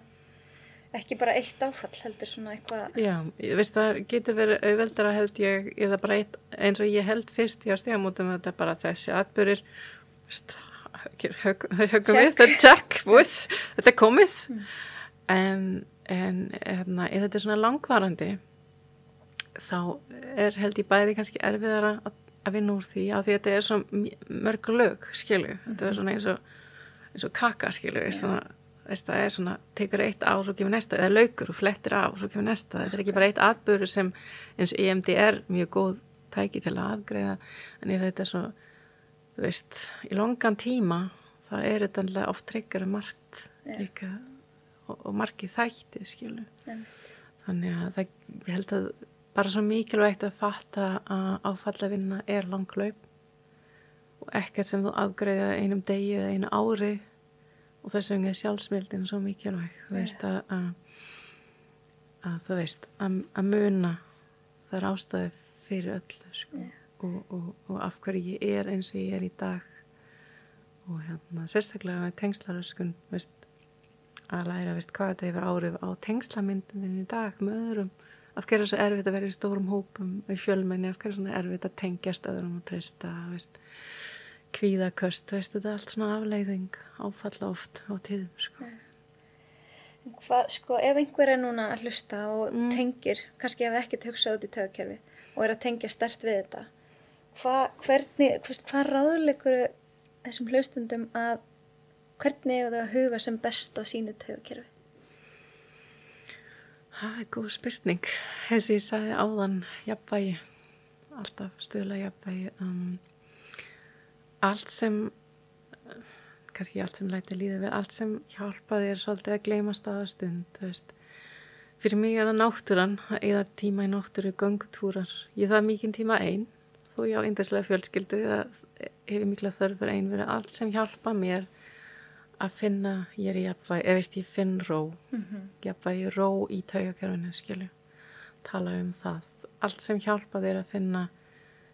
ekki bara eitt áfall, heldur svona eitthvað. Já, veist það getur verið auðveldara held ég, eða bara eitt, eins og ég held fyrst í á Stígamótum, þetta er bara þessi atburðir, veist högum við, þetta er komið en ef þetta er svona langvarandi þá er held ég bæði kannski erfiðara að vinna úr því af því þetta er svo mörg lög, skilu, þetta er svona eins og kaka, skilu, það er svona, tekur eitt á svo kemur næsta, eða laukur og flettir á svo kemur næsta, þetta er ekki bara eitt atburður sem eins og EMDR mjög góð tæki til að afgreiða, en ef þetta er svo þú veist, í langan tíma það er þetta oft tryggur margt líka og margir þættir, skilu. Þannig að það, ég held að bara svo mikilvægt að fatta að áfallavinna er langlaup og ekkert sem þú afgreiða einum degi eða einu ári og þess vegna er sjálfsmyndin svo mikilvægt, þú veist að þú veist, að muna það er ástæði fyrir öllu, sko. Og af hverju ég er eins og ég er í dag og sérstaklega með tengslaröskun, veist, að læra, veist, hvað þetta hefur áhrif á tengslamyndin í dag með öðrum, af hverju er svo erfitt að vera í stórum hópum í fjölmenni, af hverju er svona erfitt að tengjast öðrum og treysta, veist, kvíðaköst, veist, þetta er allt svona afleiðing, áfalla oft á tíðum, sko. Hvað, sko, ef einhver er núna að hlusta og tengir, kannski ef ekkert hugsað út í taugakerfi og er að tengja sterkt við þetta, hvað ráðleikur þessum hlustundum að hvernig eiga þau að huga sem best að sínu taugakerfi? Það góð spurning. Eins og ég sagði áðan, jafnvægi, alltaf stuðla jafnvægi. Allt sem, kannski allt sem læti líða vel, allt sem hjálpa þér svolítið að gleymast á það stund, þú veist. Fyrir mig það náttúran, að eyða tíma í náttúru, göngutúrar. Ég það mikinn tíma ein, þó ég á yndislega fjölskyldu, það hefur mikla þörfur ein verið. Allt sem hjálpa mér að finna, ég í jafnvægi, ég finn ró, jafnvægi ró í taugakerfinu, skilju, tala það. Allt sem hjálpa þér að finna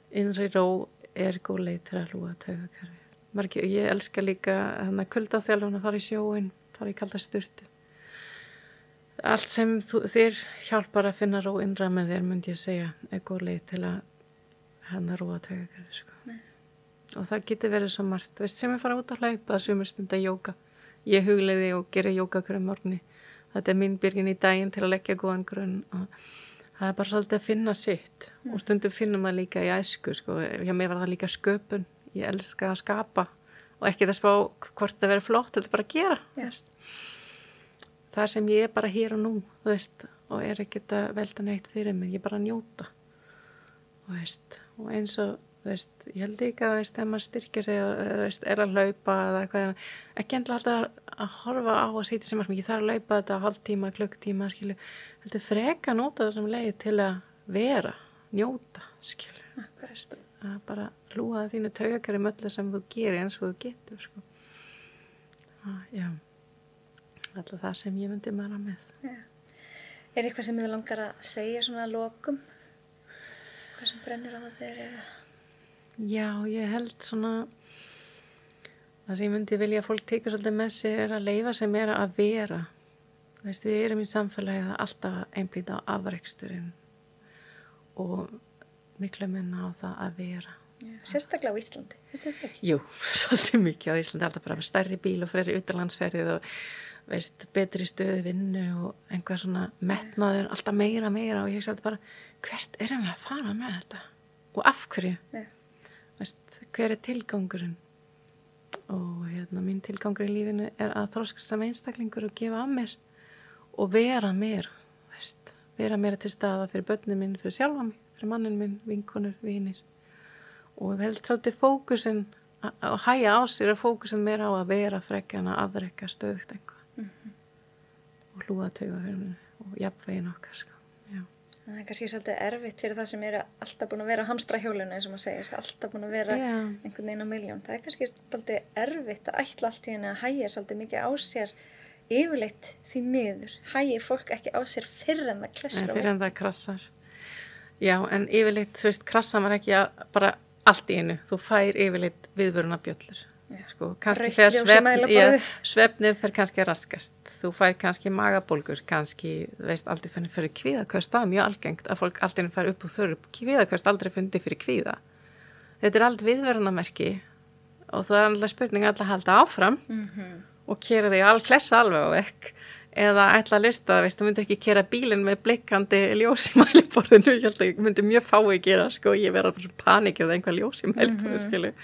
innri ró góð leið til að hlúa taugakerfi. Ég elska líka kuldaþjálfun að fara í sjóin, fara í kalda sturtu. Allt sem þér hjálpar að finna ró innra með þér, myndi ég segja, góð leið til að róa taugakerfi, sko. Og það getur verið svo margt, sem ég fara út að hlaupa, sumir stund að jóka. Ég hugleiði og gera jóka hverjum morgni. Þetta mín byrgin í daginn til að leggja góðan grunn. Og það bara svolítið að finna sitt. Og stundum finnum maður líka í æsku, sko. Hjá mér var það líka sköpun. Ég elska að skapa. Og ekki þess að hvort það verið flott, þetta bara að gera. Það sem ég bara hér og nú, og ekkert að velta neitt fyrir mig. Ég bara njóta. Og eins og ég held líka að ef maður styrkir sig og að hlaupa eða eitthvað, ekki endilega alltaf að horfa á að sýta sem ég þarf að hlaupa þetta hálftíma, klukktíma, skilju, heldur freka nota það sem leið til að vera, njóta, skilju, að bara hlúa þínu taugakerfi öllu sem þú gerir eins og þú getur, sko. Já, alltaf það sem ég myndi mara með. Já. Eitthvað sem þið langar að segja svona að lokum? Hvað sem brennur á þér eða? Já, ég held svona það sem ég myndi vilja að fólk teka svolítið með sér að leyfa sem að vera. Við erum í samfélagi að alltaf einblíta á afreksturinn og miklu minna á það að vera. Já, sérstaklega á Íslandi, finnst þið ekki? Jú, svolítið mikið á Íslandi, alltaf bara stærri bíl og fleiri utanlandsferðið og betri stöðu vinnu og einhver svona metnaður, alltaf meira og ég hugsa bara, hvert erum við að fara með þetta? Og af hverju? Já. Hver tilgangurinn? Og mín tilgangur í lífinu að þroskast sem einstaklingur og gefa af mér og vera mér, vera mér til staða fyrir börnin minn, fyrir sjálfa mig, fyrir mannin minn, vinkonur, vinir. Og ég held svolítið fókusinn að hæja á sér og fókusinn meira á að vera frekkan að afrekka stöðugt eitthvað. Og hlúa taugakerfinu og jafnvægin okkar, sko. Já. Það er kannski svolítið erfitt fyrir það sem alltaf búin að vera á hamstrahjólinu, eins og maður segir, alltaf búin að vera einhvern veginn á miljón. Það er kannski svolítið erfitt að ætla allt í henni að hægja svolítið mikið á sér yfirleitt því miður. Hægir fólk ekki á sér fyrr en það klessar á fyrr en það krassar. Já, en yfirleitt, krassa maður ekki bara allt í hennu. Þú fær yfirleitt viðvörunarbjöllur. Sko, kannski fer svefnir fer kannski að raskast. Þú fær kannski magabólgur, kannski, aldrei fenni fyrir kvíðaköst. Það er mjög algengt að fólk aldrei fær upp úr þurru. Kvíðaköst aldrei fundi fyrir kvíða. Þetta er allt viðvörunarmerki og það er alltaf spurning að halda áfram og kera þig klessa alveg á vekk eða ætla að lusta, þú myndir ekki kera bílinn með blikkandi ljós í mæliborðinu. Ég held að ég myndi mjög fái gera, sko, ég verða bara panikið eða einhver ljós í mæliborðinu, skilu.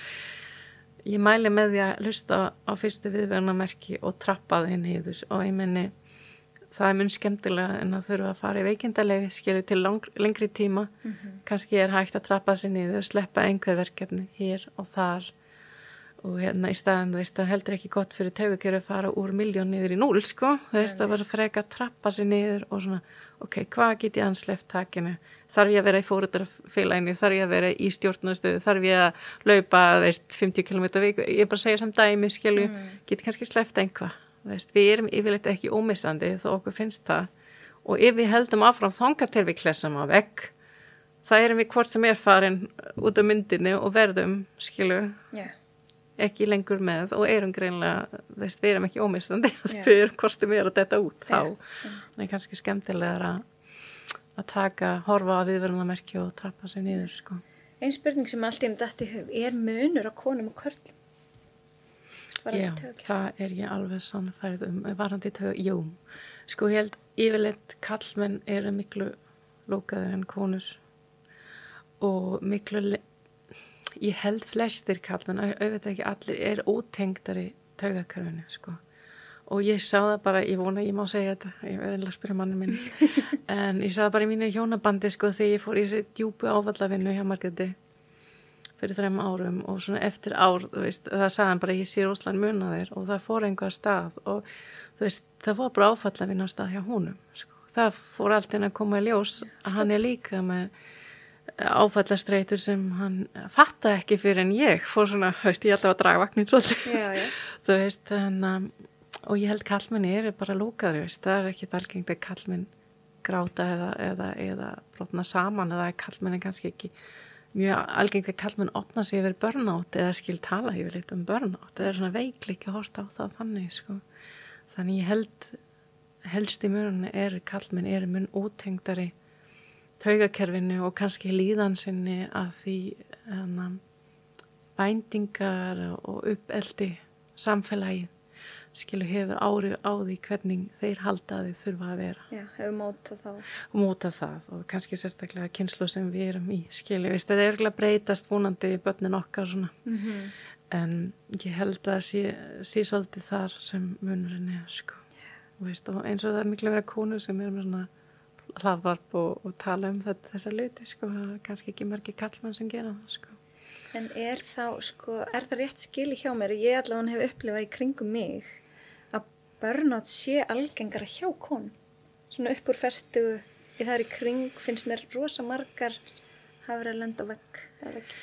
Ég mæli með því að hlusta á fyrstu viðvörunarmerki og trappa þeim niður og ég menni það er mun skemmtilega en að þurfa að fara í veikindaleyfi, skilur til lengri tíma. Kannski er hægt að trappa sig niður, sleppa einhver verkefni hér og þar og í staðin, það er heldur ekki gott fyrir taugakerfið að fara úr 1.000.000 niður í 0, sko. Það var freka að trappa sig niður og svona, ok, hvað get ég ansleppt takinu? Þarf ég að vera í fóreldrafélaginu, þarf ég að vera í stjórnunarstöðu, þarf ég að laupa 50 km viku, ég bara segja sem dæmi, skilju, geti kannski sleppt einhvað, við erum yfirleitt ekki ómissandi þó okkur finnst það og ef við heldum áfram þangað til við klessum á vegg, það erum við hvort sem farin út á myndinni og verðum, skilju, ekki lengur með og erum greinlega, við erum ekki ómissandi, við erum hvort sem að detta út þá, það er kannski skemmtilegra að horfa á viðvörunarmerki og trappa sig niður, sko. Ein spurning sem allt í einu datt í hug, munur á konum og körlum? Já, það ég alveg sannfærð varandi tauga. Jú, sko ég held yfirleitt kallmenn eru miklu lókaðir en konur og miklu, ég held flestir kallmenn, auðvitað ekki allir, ótengdari taugakerfinu, sko. Og ég sá það bara, ég vona, ég má segja þetta, ég verði einlega að spyrja manni minn, en ég sá það bara í mínu hjónabandi, sko, þegar ég fór í þessi djúpu áfallavinnu hjá Margréti fyrir 3 árum og svona eftir ár, þú veist, það sagði hann bara, ég sé rosalega mun á þér og það fór einhver stað og þú veist, það fór bara áfallavinna á stað hjá honum, sko. Það fór allt inn að koma í ljós að hann er líka með áfallastreitur sem hann fatta ekki fyrir en ég fór svona, veist, ég alltaf að draga vagnin svolítið, þú veist, og ég held kallmenni eru bara lókaður, veist, það er ekkit algengt að kallmenn gráta eða brotna saman eða kallmenni kannski ekki mjög algengt að kallmenn opna sig yfir burnout eða skil tala yfir litt burnout, það er svona veikleiki að horta á það þannig, sko. Þannig ég held helst í mununni kallmenn eru mun úttengdari taugakerfinu og kannski líðan sinni að því bændingar og uppeldi samfélagið skilu hefur áhrif á því hvernig þeir halda að þið þurfa að vera. Já, hefur mótað þá. Mótað það og kannski sérstaklega kynslóð sem við erum í skilu. Veist, það er örgulega breytast vonandi börnin okkar svona. En ég held að sé svolítið þar sem munurinn er, sko. Veist, og eins og það er miklu verið konur sem eru með svona hlaðvarp og tala þessa hluti, sko. Það er kannski ekki margir kallmenn sem gera það, sko. En er það rétt skil hjá mér? Ég allavega hef upplifað í kringum mig að burnout sé algengara hjá konum. Svona upp úr 40 í þar í kring finnst mér rosa margar hafa verið að lenda vegg, eða ekki?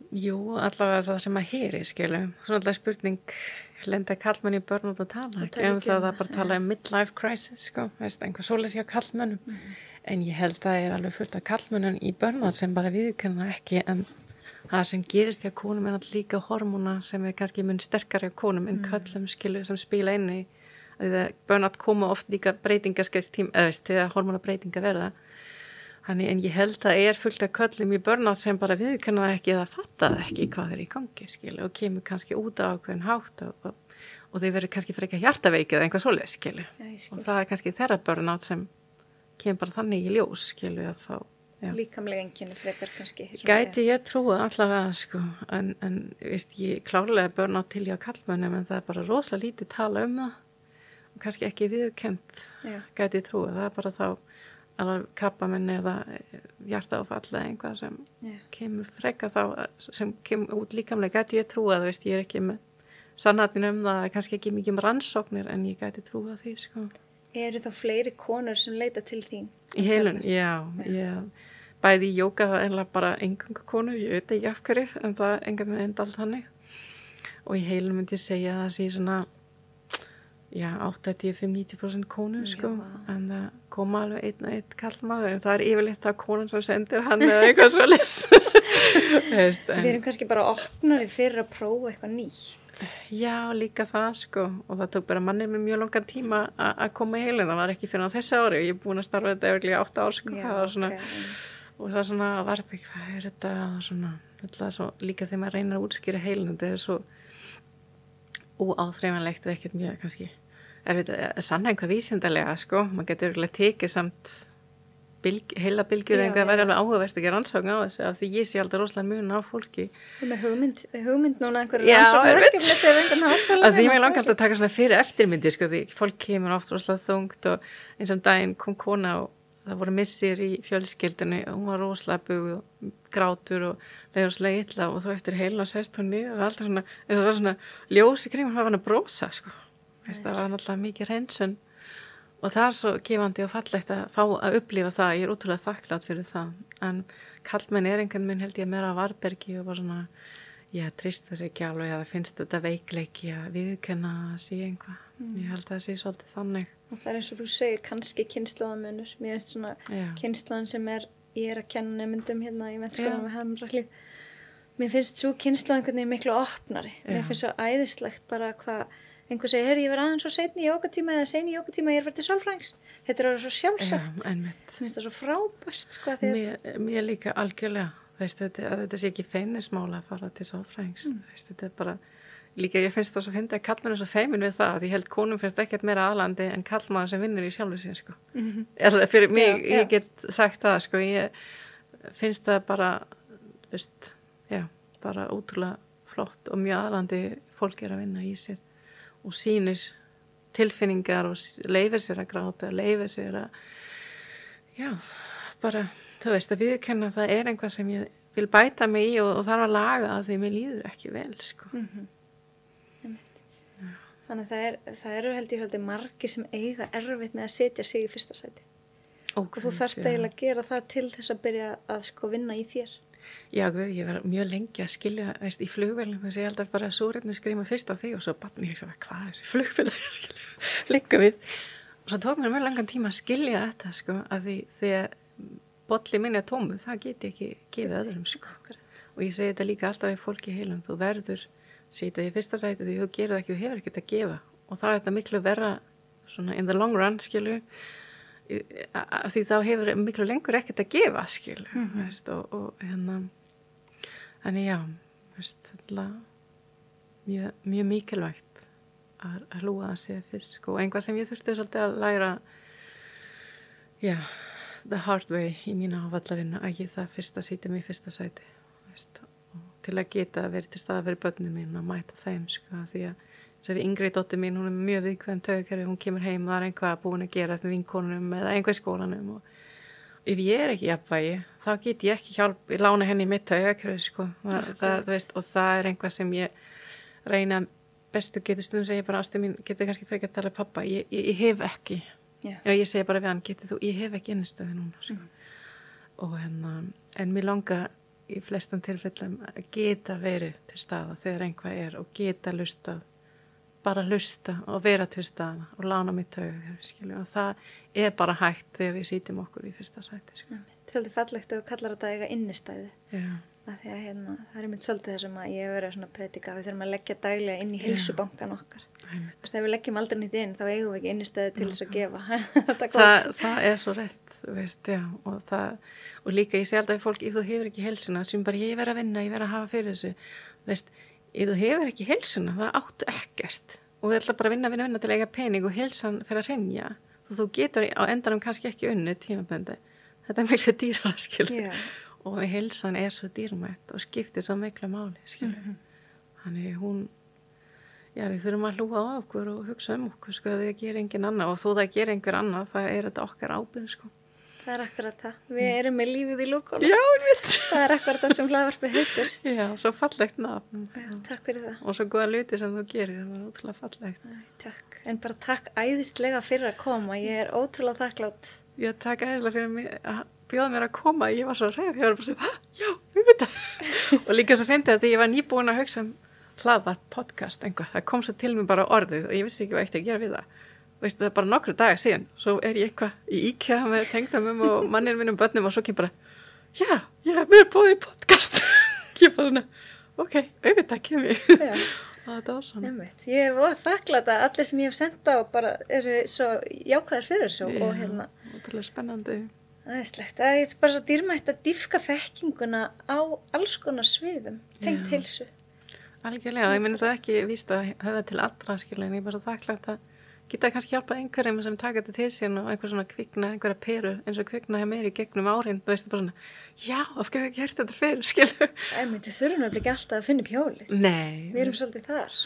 Jú, allavega það sem að heyri, skilu. Svona alltaf spurning, lenda kallmenn í burnout og tala ekki um það að bara tala um midlife crisis, sko. Veist, einhver svoleiðis hjá kallmennum. En ég held að það er alveg fullt af kallmennum í burnout sem bara viðurkenna ekki, en það sem gerist hjá konum er alltaf líka hormóna sem er kannski mun sterkari hjá konum en köllum, skilu, sem spila inn í að burnout koma oft líka breytingarskeið eða veist, þegar hormóna breytinga verða. Þannig, en ég held að er fullt af köllum í burnout sem bara viðurkenna ekki eða fatta ekki hvað er í gangi, skilu, og kemur kannski út á ákveðin hátt og þeir verður kannski frekar hjartaveikið eða einhvað svoleið, skilu. Og það er kannski þeirra burnout sem kemur bara þannig í ljós, skilu, að fá líkamlega einkenni frekar kannski. Gæti ég trúa allavega, sko, en veist, ég klárlega burnout til hjá kallmönnum en það er bara rosa lítið tala um það og kannski ekki viðurkennt, gæti ég trúa, það er bara þá alveg krabbamenn eða hjartaáfall eða einhvað sem kemur frekar þá, sem kemur út líkamlega, gæti ég trúa, þú veist, ég er ekki með sannarinn það, kannski ekki mikið rannsóknir en ég gæti trúa því, sko. Eru þá fleiri konur sem leita til þín? Í heilun, já. Bæði í jóga það er bara engungu konur, ég veit ekki af hverju, en það er engan veginn allt þannig. Og í heilun myndi ég segja að það sé svona, 85-90% konur, sko, en það koma alveg einn kallmaður, en það er yfirleitt það konan sem sendir hann eða eitthvað svoleiðis. Við erum kannski bara opnari fyrir að prófa eitthvað nýtt. Já, líka það, sko, og það tók bara mannir með mjög langan tíma að koma í heilin, það var ekki fyrir á þessu ári og ég er búin að starfa þetta yfirlega 8 ár, sko, það var svona, og það er svona varpið, hvað er þetta, og svona, svo, líka þegar maður reynir að útskýra heilin, þetta er svo óáþreifanlegt eða ekkert mjög, kannski, erfitt að sanna einhvað vísindalega, sko, maður getur yfirlega tekið samt heila bylgjur eða einhvað væri alveg áhugavert ekki rannsókn á þessu af því ég sé alltaf rosalega mun á fólki. Með hugmynd núna einhverju rannsóknarverkefni þegar einhvern háskóla. Því mér langar alltaf að taka svona fyrir eftirmyndi, sko, því fólk kemur oft rosalega þungt og eins og daginn kom kona og það voru missir í fjölskyldunni og hún var rosalega bugð og grátur og leiði rosalega illa og þá eftir heilina sest hún niður og alltaf svona, það var svona ljós í kring og það var hann að brosa, sko. Það var alltaf mikið hreinsun. Og það er svo gefandi og fallegt að fá að upplifa það, ég er útrúlega þakklátt fyrir það, en kallmenn er einhvern veginn held ég meira á varbergi og bara svona, trist þess ekki alveg að það finnst þetta veikleiki að viðurkenna að sé einhvað, ég held að það sé svolítið þannig. Og það er eins og þú segir, kannski kynslóðamunur, mér finnst svona kynslóðan sem ég er að kenna nemyndum hérna í mennskólanum við Hamrahlíð, mér finnst svo kynslóðan einhvern veginn miklu opnari, mér finnst svo æðislegt bara hvað einhver segir, ég verð aðeins svo seinni í jógatíma eða seinni í jógatíma, ég er verið til sálfræðings. Þetta er svo sjálfsagt. Mér finnst það svo frábært, sko. Mér líka algjörlega, veist, að þetta sé ekki feimnismála að fara til sálfræðings. Veist, þetta er bara, líka ég finnst það svo fyndið að kallmenn er svo feimin við það, því ég held konum finnst ekkert meira aðlandi en kallmaður sem vinnur í sjálfu sín, sko. Fyrir mig, ég get sagt það, sko, ég finnst það bara, veist, bara ótrúlega flott og mjög aðlandi fólk er að vinna í sér. og sýnir tilfinningar og leifir sér að gráta, leifir sér að, já, bara, þú veist, að viðurkenna það er einhvað sem ég vil bæta mig í og þarf að laga að því mér líður ekki vel, sko. Þannig að það eru held ég margir sem eiga erfitt með að setja sig í fyrsta sæti. Og þú þarft eiginlega að gera það til þess að byrja að sko vinna í þér. Já, ég var mjög lengi að skilja, veist, í flugvélum, þess að ég held að bara súrefnisgríma fyrst á því og svo batni ég sagði, hvað er þessi flugvél að ég skilja líka við. Og svo tók mér mjög langan tíma að skilja þetta, sko, að því að bolli minni að tómu, það get ég ekki gefið öðrum, sko. Og ég segi þetta líka alltaf við fólki í heilum, þú verður sýta í fyrsta sæti því þú gerir það ekki, þú hefur ekkert að gefa. Og það er þetta miklu verra, svona in the long run, skilju, því þá hefur miklu lengur ekkert að gefa, skilju, veist, og hérna, þannig já, veist, þetta er mjög mikilvægt að hlúa að sér fyrst, sko, og einhvað sem ég þurfti svolítið að læra, já, the hard way í mína áfallavinna, að ég það fyrst að sýta mig í fyrsta sæti, veist, og til að geta verið til staða fyrir börnum mín og mæta þeim, sko, því að þess að við yngri dóttir mín, hún er mjög viðkvæm taugakerfi, hún kemur heim og það er einhvað búin að gera eftir vinkonunum eða einhvað í skólanum og ef ég er ekki í jafnvægi, þá get ég ekki lána henni í mitt taugakerfi, sko, það veist, og það er einhvað sem ég reyna bestu getur stundum segja bara ástu mín, getur kannski frekar að tala pappa, ég hef ekki, ég segi bara við hann, ég hef ekki innistöði núna, sko, og en mér langa í flestum tilfellum að geta verið til staða þegar einhvað er og geta bara hlusta og vera til staða og lána mitt taugakerfi, og það er bara hægt þegar við sýtum okkur í fyrsta sæti, sko. Það er svolítið fallegt að þú kallar þetta eiga innistæðu. Já. Því að það er mitt svolítið þessum að ég hef verið svona predika, við þurfum að leggja daglega inn í heilsubankan okkar. Þess að ef við leggjum aldrei nýtt inn, þá eigum við ekki innistæðu til þess að gefa. það er svo rétt, veist, já, og líka ég sé alltaf fólk, ef þú hefur ekki heilsuna, sem bara ég verið að vinna, ég verið að hafa fyrir þessu, veist, ef þú hefur ekki heilsuna, það áttu ekkert og þú ætla bara að vinna til að eiga pening og heilsan fyrir að hrynja, þú getur á endanum kannski ekki unnið tímabundi, þetta er miklu dýrara, skilur, og heilsan er svo dýrmætt og skiptir svo miklu máli, skilur, þannig við þurfum að hlúa á okkur og hugsa okkur, sko, það gerir engin annar og þó það gerir einhver annar, það er þetta okkar ábyrgð, sko. Það er akkurat það. Við erum með lífið í lúkunum. Já, ég veit. Það er akkurat það sem hlaðvarpið heitir. Já, svo fallegt nafn. Já, takk fyrir það. Og svo góða hluti sem þú gerir, það var ótrúlega fallegt. Takk. En bara takk æðislega fyrir að koma. Ég er ótrúlega þakklátt. Já, takk æðislega fyrir mig að bjóða mér að koma. Ég var svo hræð. Ég var bara svo, já, við veit það. Og líka svo fyndi þetta, ég var nýbúin að hugsa hlaðvarp podcast einhver. Það kom svo til mig bara orðið og ég vissi ekki hvað eitt að gera við það. Veistu, það er bara nokkru dagar síðan, svo er ég eitthvað í IKEA með tengdamum og manninn minnum börnum og svo kemur bara, já, mér er búið í podcast. Ég bara svona, ok, auðvitað kemur ég. Og þetta var svona. Ég er þakklátt að allir sem ég hef sendt á bara eru svo jákvæðir fyrir þessu og ótrúlega spennandi. Æðislegt, það er bara svo dýrmætt að dýpka þekkinguna á alls konar sviðum, tengt heilsu. Algjörlega, ég meni það ekki víst að höfða til allra, skilja, en ég er bara svo þakklátt að geta kannski hjálpað einhverjum sem taka þetta til sín og einhver svona kvikna, einhverja peru eins og kvikna hjá mér í gegnum árin, þú veist bara svona, já, of getur ekki hert þetta fyrir, skilu. Við þurfum ekki alltaf að finna upp hjólið. Nei. Við erum svolítið þar,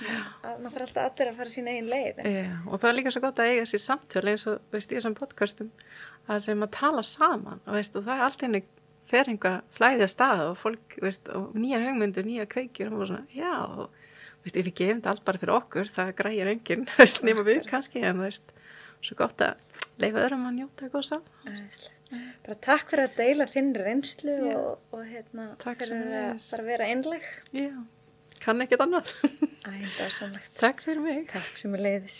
maður þarf alltaf allir að fara sína eigin leið. Já, og það er líka svo gott að eiga sér samtöl eins og, veist, í þessum podcastum, að sem að tala saman, veist, og það er allt henni fer einhvað flæði að stað og fólk, veist, og nýjar hugmyndur, nýjar kveikjur og svona, já, og veist, ef við gefum þetta allt bara fyrir okkur, það grægir enginn, veist, nema við kannski, en veist, svo gott að leifa öðrum að njóta góð saman. Bara takk fyrir að deila þinn reynslu og fyrir að bara vera einlæg. Já, kann ekkert annað. Það var sannlegt. Takk fyrir mig. Takk sem er leiðis.